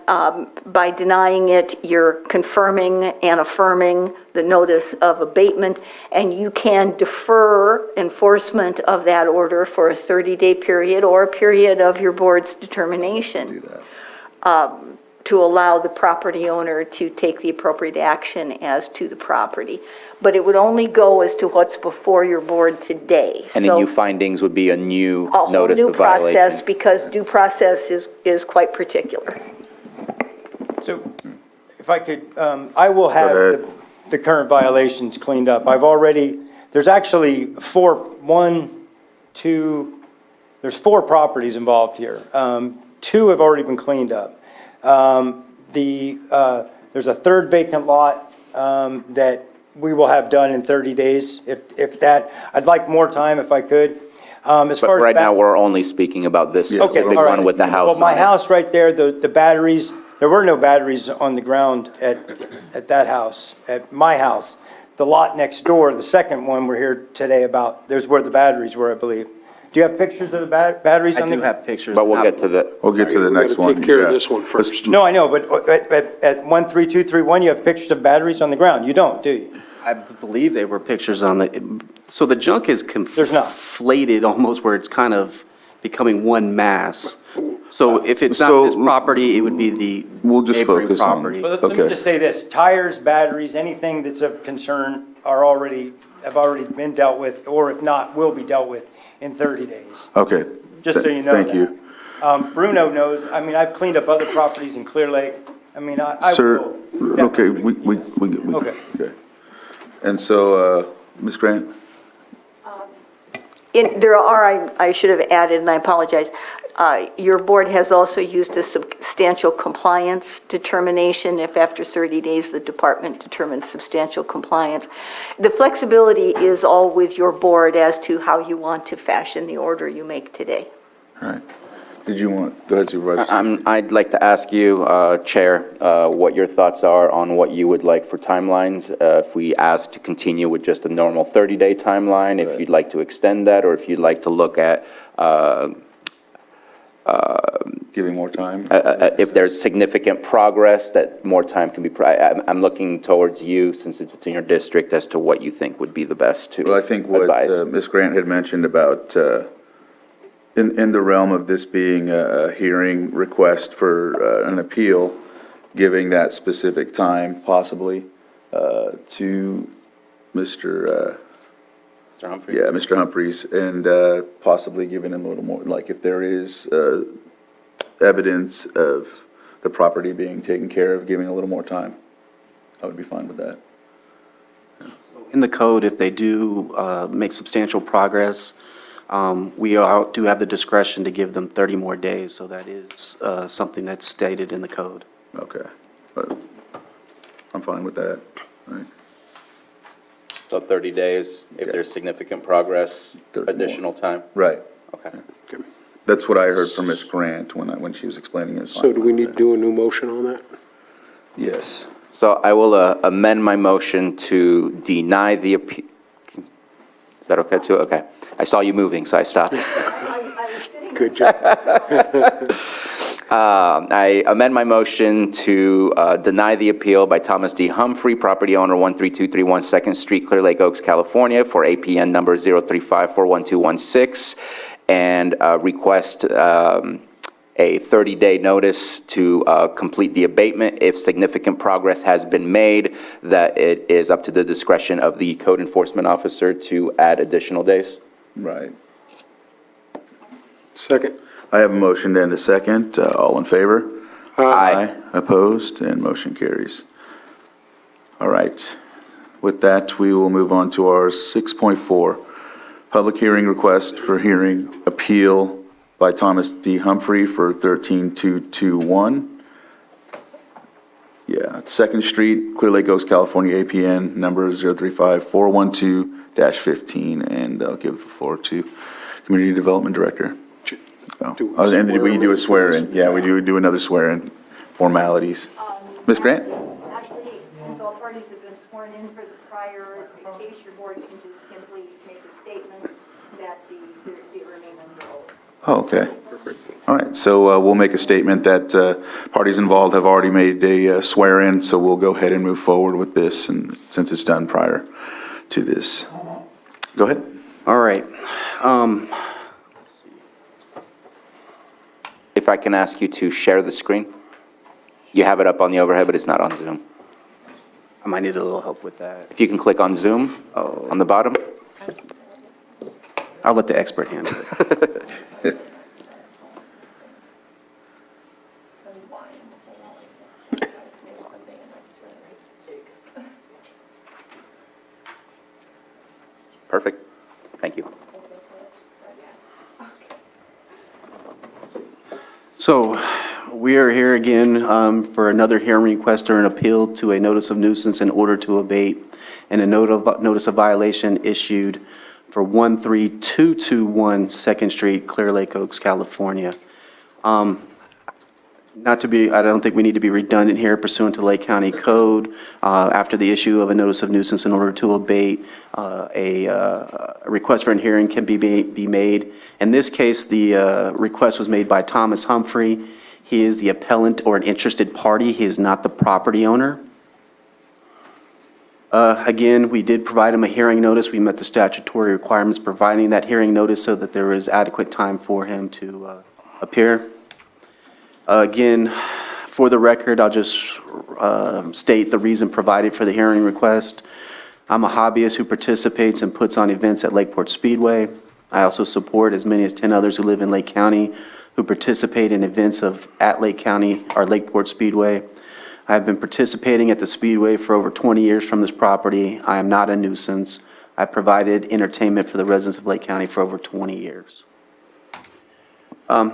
by denying it, you're confirming and affirming the notice of abatement, and you can defer enforcement of that order for a 30-day period or a period of your board's determination. Do that. To allow the property owner to take the appropriate action as to the property. But it would only go as to what's before your board today. Any new findings would be a new A whole notice new of violation. process, because due process is quite particular. So if I could, I will have Go ahead. the current violations cleaned up. There's actually there's 4 properties involved here. 2 have already been cleaned up. There's a third vacant lot that we will have done in 30 days. If that, I'd like more time if I could. As But far as right now, we're only speaking about this specific all right. one with the house Well, my on it. house right there, the batteries, there were no batteries on the ground at that house, at my house. The lot next door, the second one we're here today about, there's where the batteries were, I believe. Do you have pictures of the batteries I on the? do have pictures. But we'll get to the, We'll get to the We next gotta one. take care of Yeah. this one Let's- first. No, I know, but at 13231, you have pictures of batteries on the ground. You don't, do you? I believe they were pictures on the, so the junk is There's not. conflated almost, where it's kind of becoming one mass. So if it's So- not this property, it would be the We'll just neighboring focus on- property. Well, let me Okay. just say this, tires, batteries, anything that's of concern have already been dealt with, or if not, will be dealt with in 30 days. Okay. Just so you know Thank that. you. Bruno knows, I mean, I've cleaned up other properties in Clear Lake. I mean, I Sir, will. okay, Okay. okay. And so, Ms. Grant? I should have added, and I apologize, your board has also used a substantial compliance determination if after 30 days the department determines substantial compliance. The flexibility is all with your board as to how you want to fashion the order you make today. All right. Did you want, go ahead, Supervisor. I'd like to ask you, Chair, what your thoughts are on what you would like for timelines. If we ask to continue with just a normal 30-day timeline, if you'd like to extend that, or if you'd like to look at Giving more time? if there's significant progress, that more time can be, I'm looking towards you, since it's in your district, as to what you think would be the best to Well, I think what advise. Ms. Grant had mentioned about, in the realm of this being a hearing request for an appeal, giving that specific time possibly to Mr. Humphrey? Yeah, Mr. Humphreys, and possibly giving him a little more, like if there is evidence of the property being taken care of, giving a little more time. I would be fine with that. In the code, if they do make substantial progress, we do have the discretion to give them 30 more days, so that is something that's stated in the code. Okay. But I'm fine with that. All right. So 30 days, if there's significant progress, 30 more. additional time? Right. Okay. That's what I heard from Ms. Grant when she was explaining it. So do we need to do a new motion on that? Yes. So I will amend my motion to deny the appeal. Is that okay too? Okay. I saw you moving, so I stopped. Good job. I amend my motion to deny the appeal by Thomas D. Humphrey, property owner 13231 2nd Street, Clear Lake Oaks, California, for APN number 035-41216, and request a 30-day notice to complete the abatement. If significant progress has been made, that it is up to the discretion of the code enforcement officer to add additional days. Right. Second. I have a motion and a second. All in favor? Aye. Opposed, and motion carries. All right. With that, we will move on to our 6.4, public hearing request for hearing appeal by Thomas D. Humphrey for 13221. Yeah, 2nd Street, Clear Lake Oaks, California, APN number 035-412-15, and I'll give the floor to Community Development Director. Oh, and then we do a swear-in. Yeah, we do another swear-in formalities. Ms. Grant? Actually, since all parties have been sworn in for the prior case, your board can just simply make a statement that they remain under oath. Oh, okay. All right, so we'll make a statement that parties involved have already made a swear-in, so we'll go ahead and move forward with this, and since it's done prior to this. Go ahead. All right. If I can ask you to share the screen. You have it up on the overhead, but it's not on Zoom. I might need a little help with that. If you can click on Zoom on the bottom. I'll let the expert handle it. Perfect. Thank you. So we are here again for another hearing request or an appeal to a notice of nuisance in order to abate and a notice of violation issued for 13221 2nd Street, Clear Lake Oaks, California. Not to be, I don't think we need to be redundant here pursuant to Lake County Code. After the issue of a notice of nuisance in order to abate, a request for a hearing can be made. In this case, the request was made by Thomas Humphrey. He is the appellant or an interested party. He is not the property owner. Again, we did provide him a hearing notice. We met the statutory requirements providing that hearing notice so that there was adequate time for him to appear. Again, for the record, I'll just state the reason provided for the hearing request. I'm a hobbyist who participates and puts on events at Lakeport Speedway. I also support as many as 10 others who live in Lake County who participate in events at Lake County or Lakeport Speedway. I have been participating at the Speedway for over 20 years from this property. I am not a nuisance. I've provided entertainment for the residents of Lake County for over 20 years.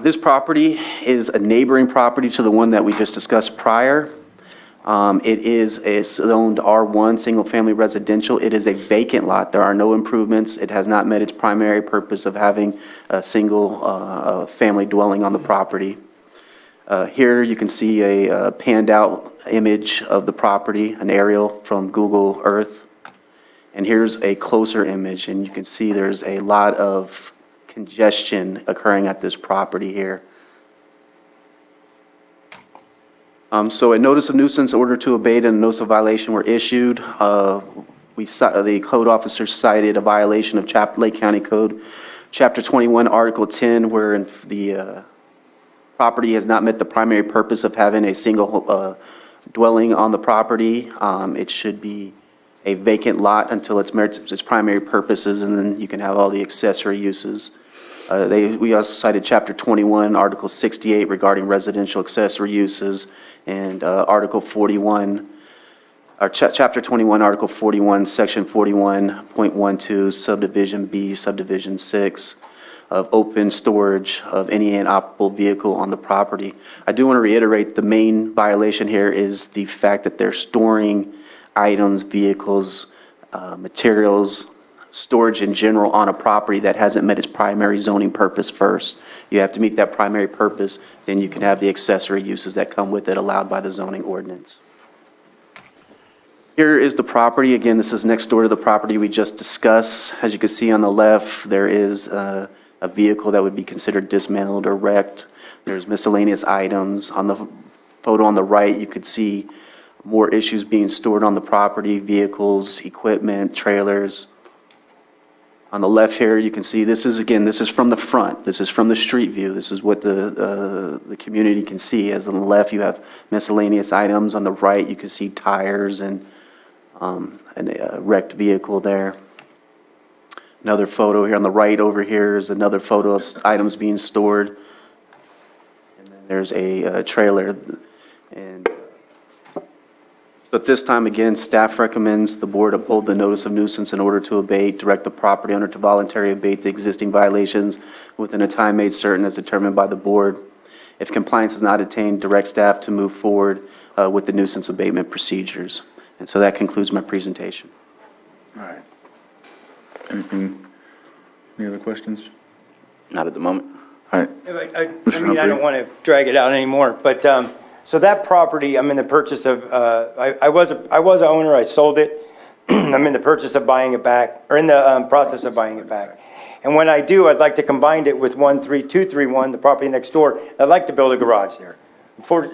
This property is a neighboring property to the one that we just discussed prior. It is a zoned R1, single-family residential. It is a vacant lot. There are no improvements. It has not met its primary purpose of having a single family dwelling on the property. Here you can see a panned-out image of the property, an aerial from Google Earth. And here's a closer image, and you can see there's a lot of congestion occurring at this property here. So a notice of nuisance order to abate and a notice of violation were issued. The code officer cited a violation of Lake County Code, Chapter 21, Article 10, where the property has not met the primary purpose of having a single dwelling on the property. It should be a vacant lot until it merits its primary purposes, and then you can have all the accessory uses. We also cited Chapter 21, Article 68 regarding residential accessory uses, and Article 41, or Chapter 21, Article 41, Section 41.12, Subdivision B, Subdivision 6, of open storage of any inoperable vehicle on the property. I do want to reiterate the main violation here is the fact that they're storing items, vehicles, materials, storage in general on a property that hasn't met its primary zoning purpose first. You have to meet that primary purpose, then you can have the accessory uses that come with it allowed by the zoning ordinance. Here is the property. Again, this is next door to the property we just discussed. As you can see on the left, there is a vehicle that would be considered dismantled or wrecked. There's miscellaneous items. On the photo on the right, you could see more issues being stored on the property, vehicles, equipment, trailers. On the left here, you can see, this is, again, this is from the front. This is from the street view. This is what the community can see. As on the left, you have miscellaneous items. On the right, you can see tires and a wrecked vehicle there. Another photo here on the right over here is another photo of items being stored. And then there's a trailer. And so at this time, again, staff recommends the board uphold the notice of nuisance in order to abate, direct the property owner to voluntarily abate the existing violations within a time made certain as determined by the board. If compliance is not attained, direct staff to move forward with the nuisance abatement procedures. And so that concludes my presentation. All right. Anything, any other questions? Not at the moment. All right. I Mr. mean, I Humphrey? don't want to drag it out anymore, but, so that property, I'm in the purchase of, I was an owner, I sold it. I'm in the purchase of buying it back, or in the process of buying it back. And when I do, I'd like to combine it with 13231, the property next door. I'd like to build a garage there.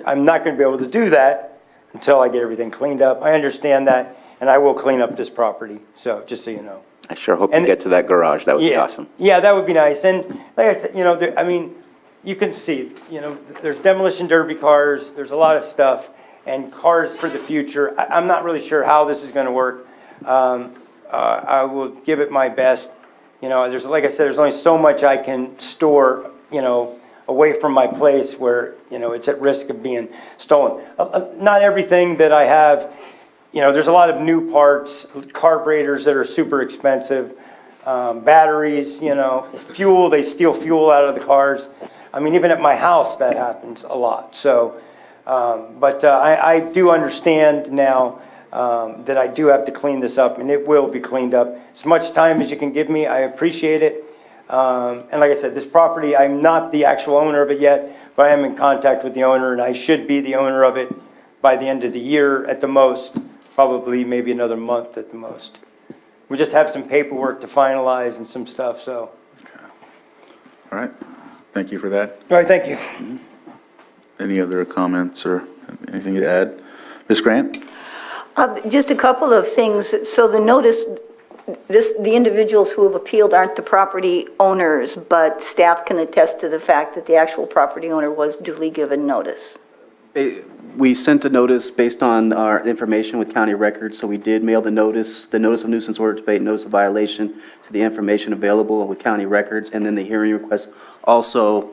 I'm not going to be able to do that until I get everything cleaned up. I understand that, and I will clean up this property, so, just so you know. I sure hope you And- get to that garage. That would be awesome. Yeah, that would be nice. And like I said, you know, I mean, you can see, you know, there's demolition derby cars, there's a lot of stuff, and cars for the future. I'm not really sure how this is going to work. I will give it my best. You know, like I said, there's only so much I can store, you know, away from my place where, you know, it's at risk of being stolen. Not everything that I have, you know, there's a lot of new parts, carburetors that are super expensive, batteries, you know, fuel, they steal fuel out of the cars. I mean, even at my house, that happens a lot. So, but I do understand now that I do have to clean this up, and it will be cleaned up. As much time as you can give me, I appreciate it. And like I said, this property, I'm not the actual owner of it yet, but I am in contact with the owner, and I should be the owner of it by the end of the year at the most, probably maybe another month at the most. We just have some paperwork to finalize and some stuff, so. All right. Thank you for that. All right, thank you. Any other comments or anything to add? Ms. Grant? Just a couple of things. So the notice, the individuals who have appealed aren't the property owners, but staff can attest to the fact that the actual property owner was duly given notice. We sent a notice based on our information with county records, so we did mail the notice of nuisance order to abate, notice of violation to the information available with county records, and then the hearing request also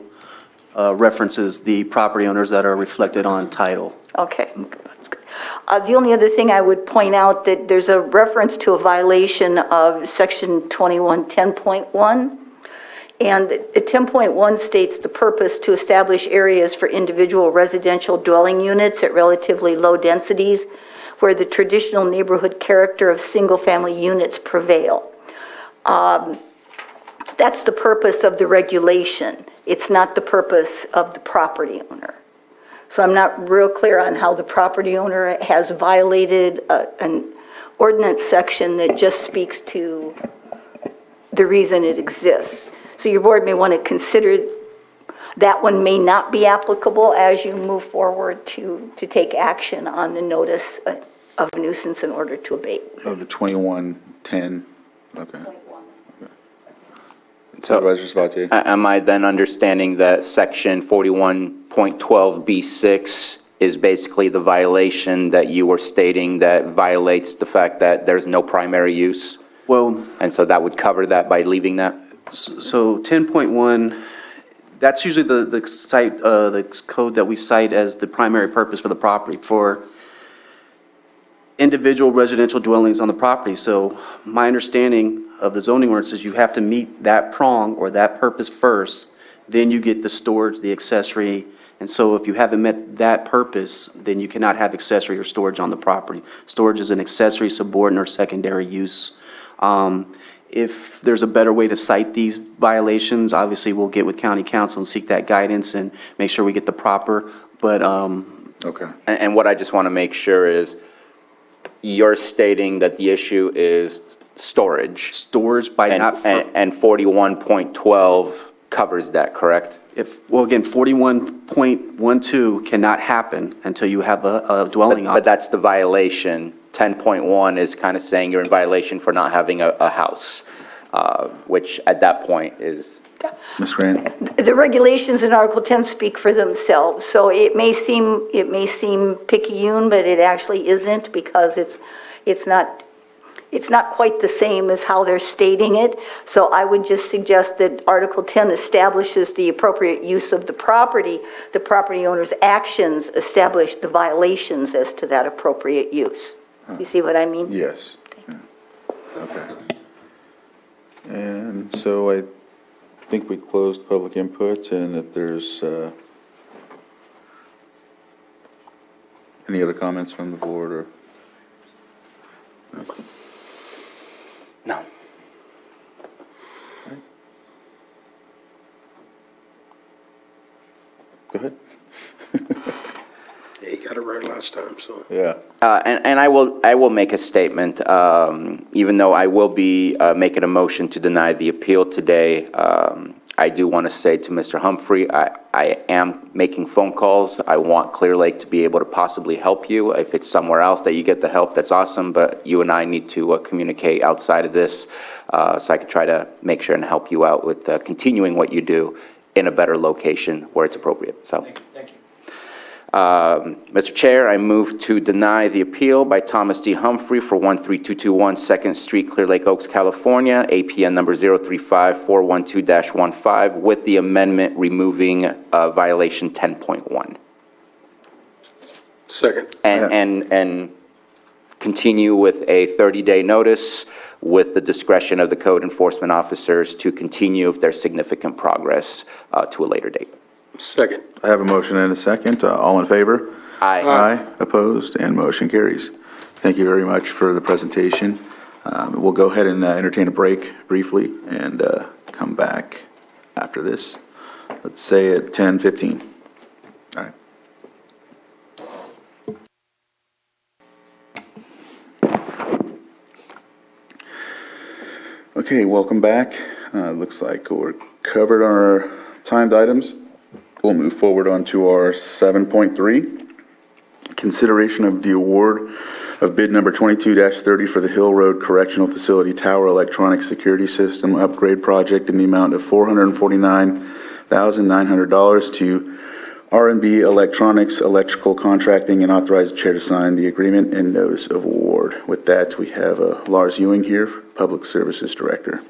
references the property owners that are reflected on title. Okay, that's good. The only other thing I would point out that there's a reference to a violation of section 2110.1. And 10.1 states the purpose to establish areas for individual residential dwelling units at relatively low densities where the traditional neighborhood character of single-family units prevail. That's the purpose of the regulation. It's not the purpose of the property owner. So I'm not real clear on how the property owner has violated an ordinance section that just speaks to the reason it exists. So your board may want to consider that one may not be applicable as you move forward to take action on the notice of nuisance in order to abate. Oh, the 2110, okay. So, Supervisor Sabatier? am I then understanding that section 41.12B6 is basically the violation that you were stating that violates the fact that there's no primary use? Well, And so that would cover that by leaving that? so 10.1, that's usually the site, the code that we cite as the primary purpose for the property, for individual residential dwellings on the property. So my understanding of the zoning ordinance is you have to meet that prong or that purpose first, then you get the storage, the accessory. And so if you haven't met that purpose, then you cannot have accessory or storage on the property. Storage is an accessory, subordinate, or secondary use. If there's a better way to cite these violations, obviously we'll get with county council and seek that guidance and make sure we get the proper, but, Okay. And what I just want to make sure is you're stating that the issue is storage. storage by not. And 41.12 covers that, correct? Well, again, 41.12 cannot happen until you have a dwelling on But it. that's the violation. 10.1 is kind of saying you're in violation for not having a house. which at that point is, Ms. Grant? The regulations in Article 10 speak for themselves, so it may seem picayune, but it actually isn't, because it's not quite the same as how they're stating it. So I would just suggest that Article 10 establishes the appropriate use of the property owner's actions establish the violations as to that appropriate use. You see what I mean? Yes. Yeah. Okay. And so I think we closed public input, and if there's any other comments from the board, or? no. Go ahead. Yeah, you got it right last time, so. Yeah. And I will make a statement, even though I will be making a motion to deny the appeal today. I do want to say to Mr. Humphrey, I am making phone calls. I want Clear Lake to be able to possibly help you. If it's somewhere else that you get the help, that's awesome, but you and I need to communicate outside of this, so I can try to make sure and help you out with continuing what you do in a better location where it's appropriate, so. Thank you. Mr. Chair, I move to deny the appeal by Thomas D. Humphrey for 13221 2nd Street, Clear Lake Oaks, California, APN number 035412-15, with the amendment removing violation 10.1. Second. And continue with a 30-day notice with the discretion of the code enforcement officers to continue if there's significant progress to a later date. Second. I have a motion and a second. All in favor? Aye. Aye. Opposed, and motion carries. Thank you very much for the presentation. We'll go ahead and entertain a break briefly and come back after this. Let's say at 10:15. All right. Okay, welcome back. Looks like we're covered on our timed items. We'll move forward on to our 7.3, consideration of the award of bid number 22-30 for the Hill Road Correctional Facility Tower Electronic Security System Upgrade Project in the amount of $449,900 to R&B Electronics Electrical Contracting, and authorize the chair to sign the agreement and notice of award. With that, we have Lars Ewing here, Public Services Director.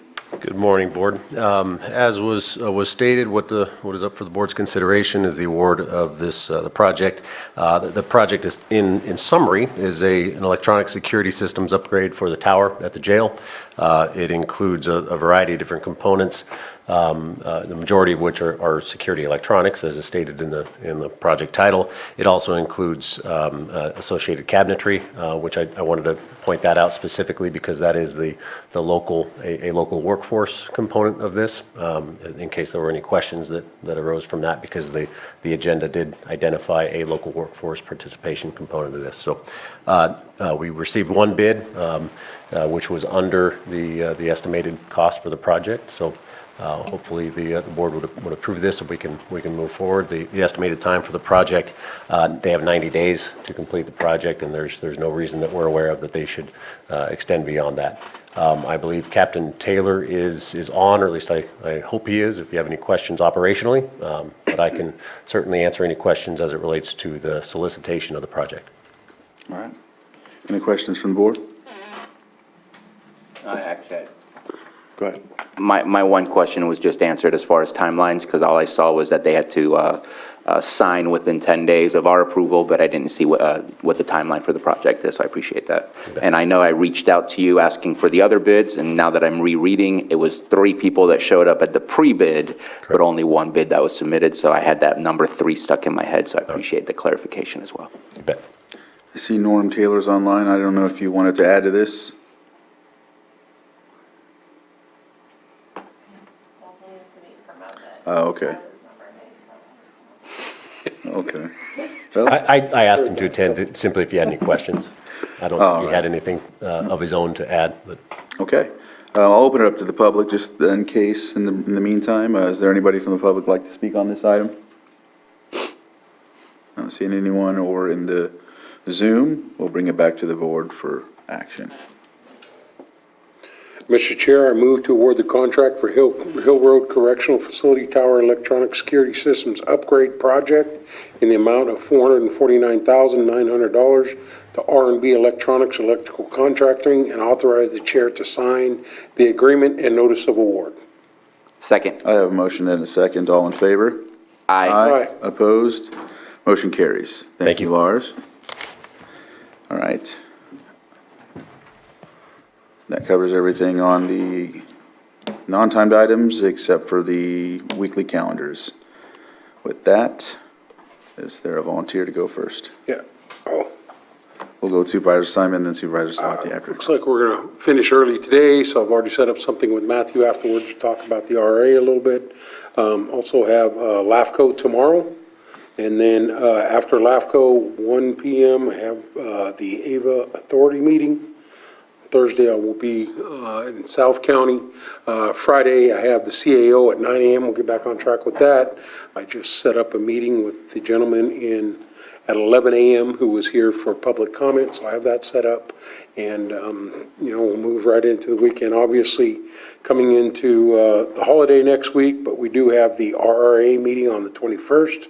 Good morning, Board. As was stated, what is up for the Board's consideration is the award of this the project. The project is, in summary, is an electronic security systems upgrade for the tower at the jail. It includes a variety of different components, the majority of which are security electronics, as is stated in the project title. It also includes associated cabinetry, which I wanted to point that out specifically because that is a local workforce component of this, in case there were any questions that arose from that, because the agenda did identify a local workforce participation component of this. So we received one bid, which was under the estimated cost for the project. So hopefully the board would approve this, so we can move forward. The estimated time for the project, they have 90 days to complete the project, and there's no reason that we're aware of that they should extend beyond that. I believe Captain Taylor is on, or at least I hope he is, if you have any questions operationally, but I can certainly answer any questions as it relates to the solicitation of the project. All right. Any questions from the board? Actually, Go ahead. my one question was just answered as far as timelines, because all I saw was that they had to sign within 10 days of our approval, but I didn't see what the timeline for the project is, so I appreciate that. And I know I reached out to you asking for the other bids, and now that I'm rereading, it was 3 people that showed up at the pre-bid, but only 1 bid that was submitted, so I had that number 3 stuck in my head, so I appreciate the clarification as well. You bet. I see Norm Taylor's online. I don't know if you wanted to add to this. Oh, okay. Okay. Well, I asked him to attend simply if you had any questions. I don't think he had anything of his own to add, but. okay. I'll open it up to the public just in case. In the meantime, is there anybody from the public like to speak on this item? I don't see anyone over in the Zoom. We'll bring it back to the board for action. Mr. Chair, I move to award the contract for Hill Road Correctional Facility Tower Electronic Security Systems Upgrade Project in the amount of $449,900 to R&B Electronics Electrical Contracting, and authorize the chair to sign the agreement and notice of award. Second. I have a motion and a second. All in favor? Aye. Aye. Opposed? Motion carries. Thank You, you. Lars. All right. That covers everything on the non-timed items except for the weekly calendars. With that, is there a volunteer to go first? Yeah. Oh. We'll go with Supervisor Simon, then Supervisor Sabatier after. Looks like we're going to finish early today, so I've already set up something with Matthew afterwards to talk about the RA a little bit. Also have LAFCO tomorrow, and then after LAFCO, 1 p.m., I have the AVA Authority meeting. Thursday, I will be in South County. Friday, I have the CAO at 9 a.m. We'll get back on track with that. I just set up a meeting with the gentleman at 11 a.m. who was here for public comment, so I have that set up. And, we'll move right into the weekend. Obviously, coming into the holiday next week, but we do have the RRA meeting on the 21st,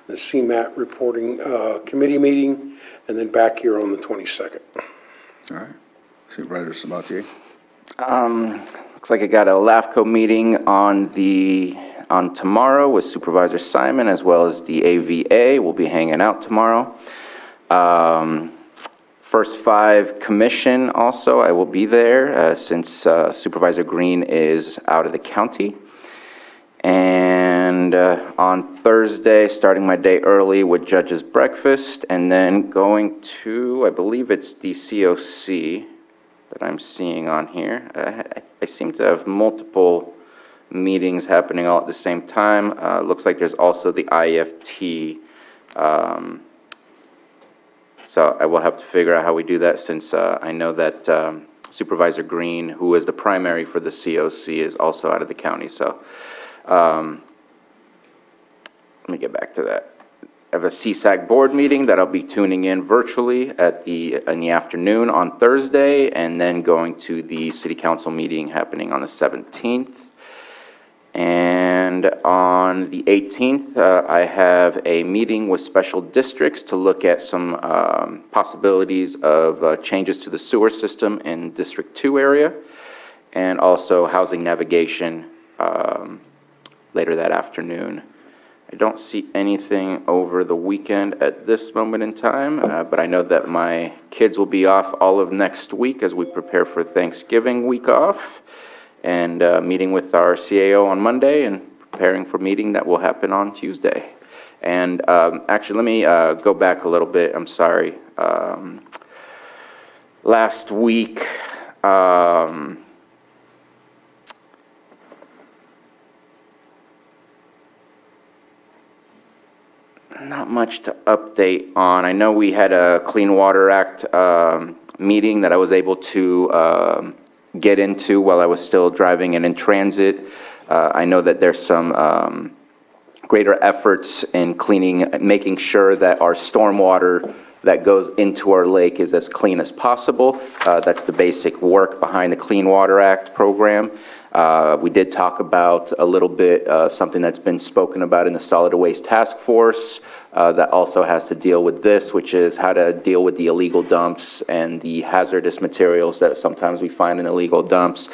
the CMAT reporting committee meeting, and then back here on the 22nd. All right. Supervisor Sabatier. Looks like I got a LAFCO meeting on tomorrow with Supervisor Simon as well as the AVA. We'll be hanging out tomorrow. First 5 commission also, I will be there since Supervisor Green is out of the county. And on Thursday, starting my day early with Judge's Breakfast, and then going to, I believe it's the COC that I'm seeing on here. I seem to have multiple meetings happening all at the same time. Looks like there's also the IFT. So I will have to figure out how we do that, since I know that Supervisor Green, who is the primary for the COC, is also out of the county. So let me get back to that. I have a CSAC board meeting that I'll be tuning in virtually in the afternoon on Thursday, and then going to the city council meeting happening on the 17th. And on the 18th, I have a meeting with special districts to look at some possibilities of changes to the sewer system in District 2 area, and also housing navigation later that afternoon. I don't see anything over the weekend at this moment in time, but I know that my kids will be off all of next week as we prepare for Thanksgiving week off, and meeting with our CAO on Monday and preparing for a meeting that will happen on Tuesday. And actually, let me go back a little bit. I'm sorry. Last week, not much to update on. I know we had a Clean Water Act meeting that I was able to get into while I was still driving and in transit. I know that there's some greater efforts in making sure that our stormwater that goes into our lake is as clean as possible. That's the basic work behind the Clean Water Act program. We did talk about a little bit something that's been spoken about in the Solid Waste Task Force that also has to deal with this, which is how to deal with the illegal dumps and the hazardous materials that sometimes we find in illegal dumps.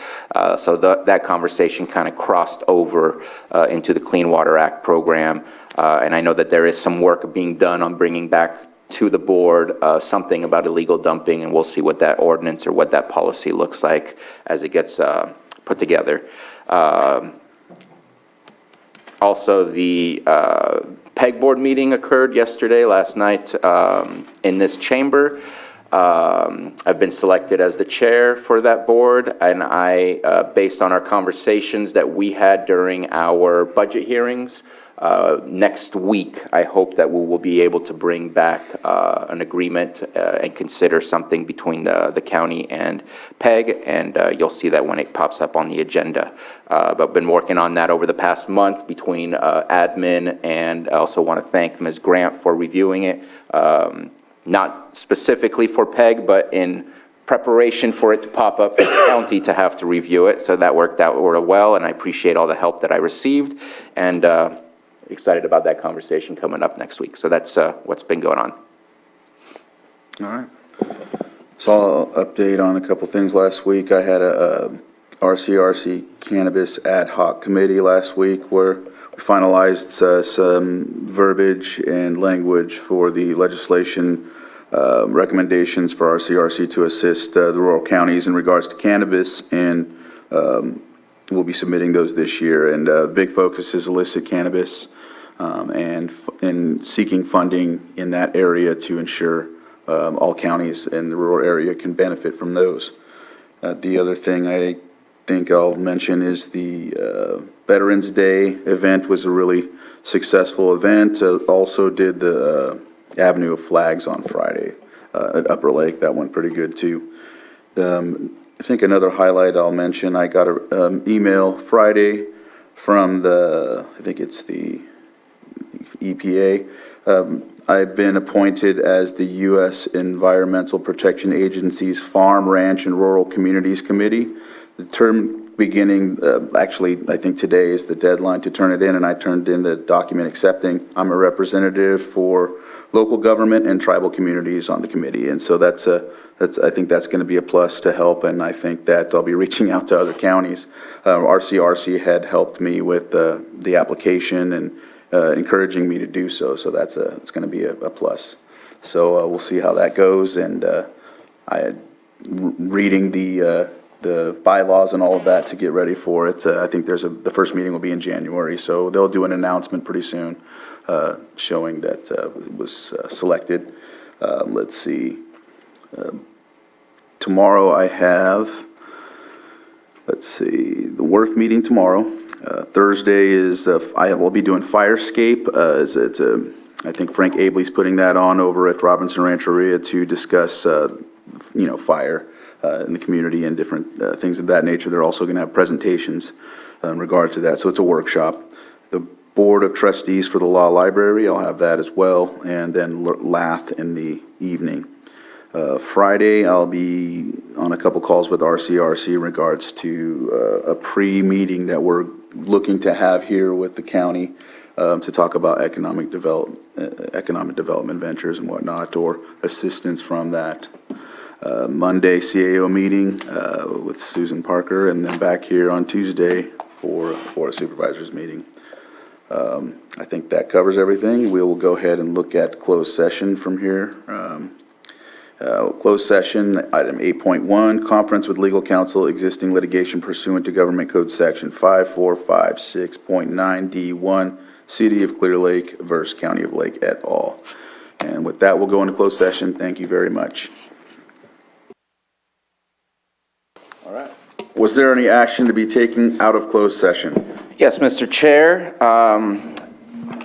So that conversation kind of crossed over into the Clean Water Act program. And I know that there is some work being done on bringing back to the board something about illegal dumping, and we'll see what that ordinance or what that policy looks like as it gets put together. Also, the PEG board meeting occurred last night in this chamber. I've been selected as the chair for that board, and based on our conversations that we had during our budget hearings, next week, I hope that we will be able to bring back an agreement and consider something between the county and PEG, and you'll see that when it pops up on the agenda. But I've been working on that over the past month between admin, and I also want to thank Ms. Grant for reviewing it, not specifically for PEG, but in preparation for it to pop up for the county to have to review it. So that worked out well, and I appreciate all the help that I received, and excited about that conversation coming up next week. So that's what's been going on. All right. So I'll update on a couple things last week. I had a RCRC Cannabis Ad Hoc Committee last week where we finalized some verbiage and language for the legislation recommendations for RCRC to assist the rural counties in regards to cannabis, and we'll be submitting those this year. And big focus is illicit cannabis and seeking funding in that area to ensure all counties in the rural area can benefit from those. The other thing I think I'll mention is the Veterans Day event was a really successful event. Also did the Avenue of Flags on Friday at Upper Lake. That went pretty good too. I think another highlight I'll mention, I got an email Friday from I think it's the EPA. I've been appointed as the U.S. Environmental Protection Agency's Farm, Ranch, and Rural Communities Committee. The term beginning, actually, I think today is the deadline to turn it in, and I turned in the document accepting. I'm a representative for local government and tribal communities on the committee, and so I think that's going to be a plus to help, and I think that I'll be reaching out to other counties. RCRC had helped me with the application and encouraging me to do so, so it's going to be a plus. So we'll see how that goes, and reading the bylaws and all of that to get ready for it. I think the first meeting will be in January, so they'll do an announcement pretty soon showing that it was selected. Let's see. Tomorrow I have, the Worth meeting tomorrow. Thursday is, I will be doing Firescape. I think Frank Abley's putting that on over at Robinson Rancheria to discuss, fire in the community and different things of that nature. They're also going to have presentations in regard to that. So it's a workshop. The Board of Trustees for the Law Library, I'll have that as well. And then LATH in the evening. Friday, I'll be on a couple calls with RCRC in regards to a pre-meeting that we're looking to have here with the county to talk about economic development ventures and whatnot, or assistance from that. Monday, CAO meeting with Susan Parker, and then back here on Tuesday for a supervisors meeting. I think that covers everything. We will go ahead and look at closed session from here. Closed session, item 8.1, conference with legal counsel, existing litigation pursuant to Government Code Section 5456.9D1, City of Clear Lake versus County of Lake et al. And with that, we'll go into closed session. Thank you very much. All right. Was there any action to be taken out of closed session? Yes, Mr. Chair.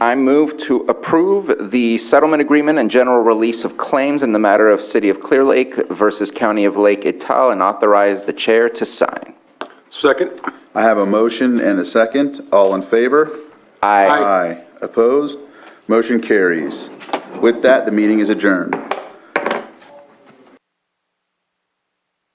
I move to approve the settlement agreement and general release of claims in the matter of City of Clear Lake versus County of Lake et al. And authorize the chair to sign. Second. I have a motion and a second. All in favor? Aye. Aye. Opposed? Motion carries. With that, the meeting is adjourned.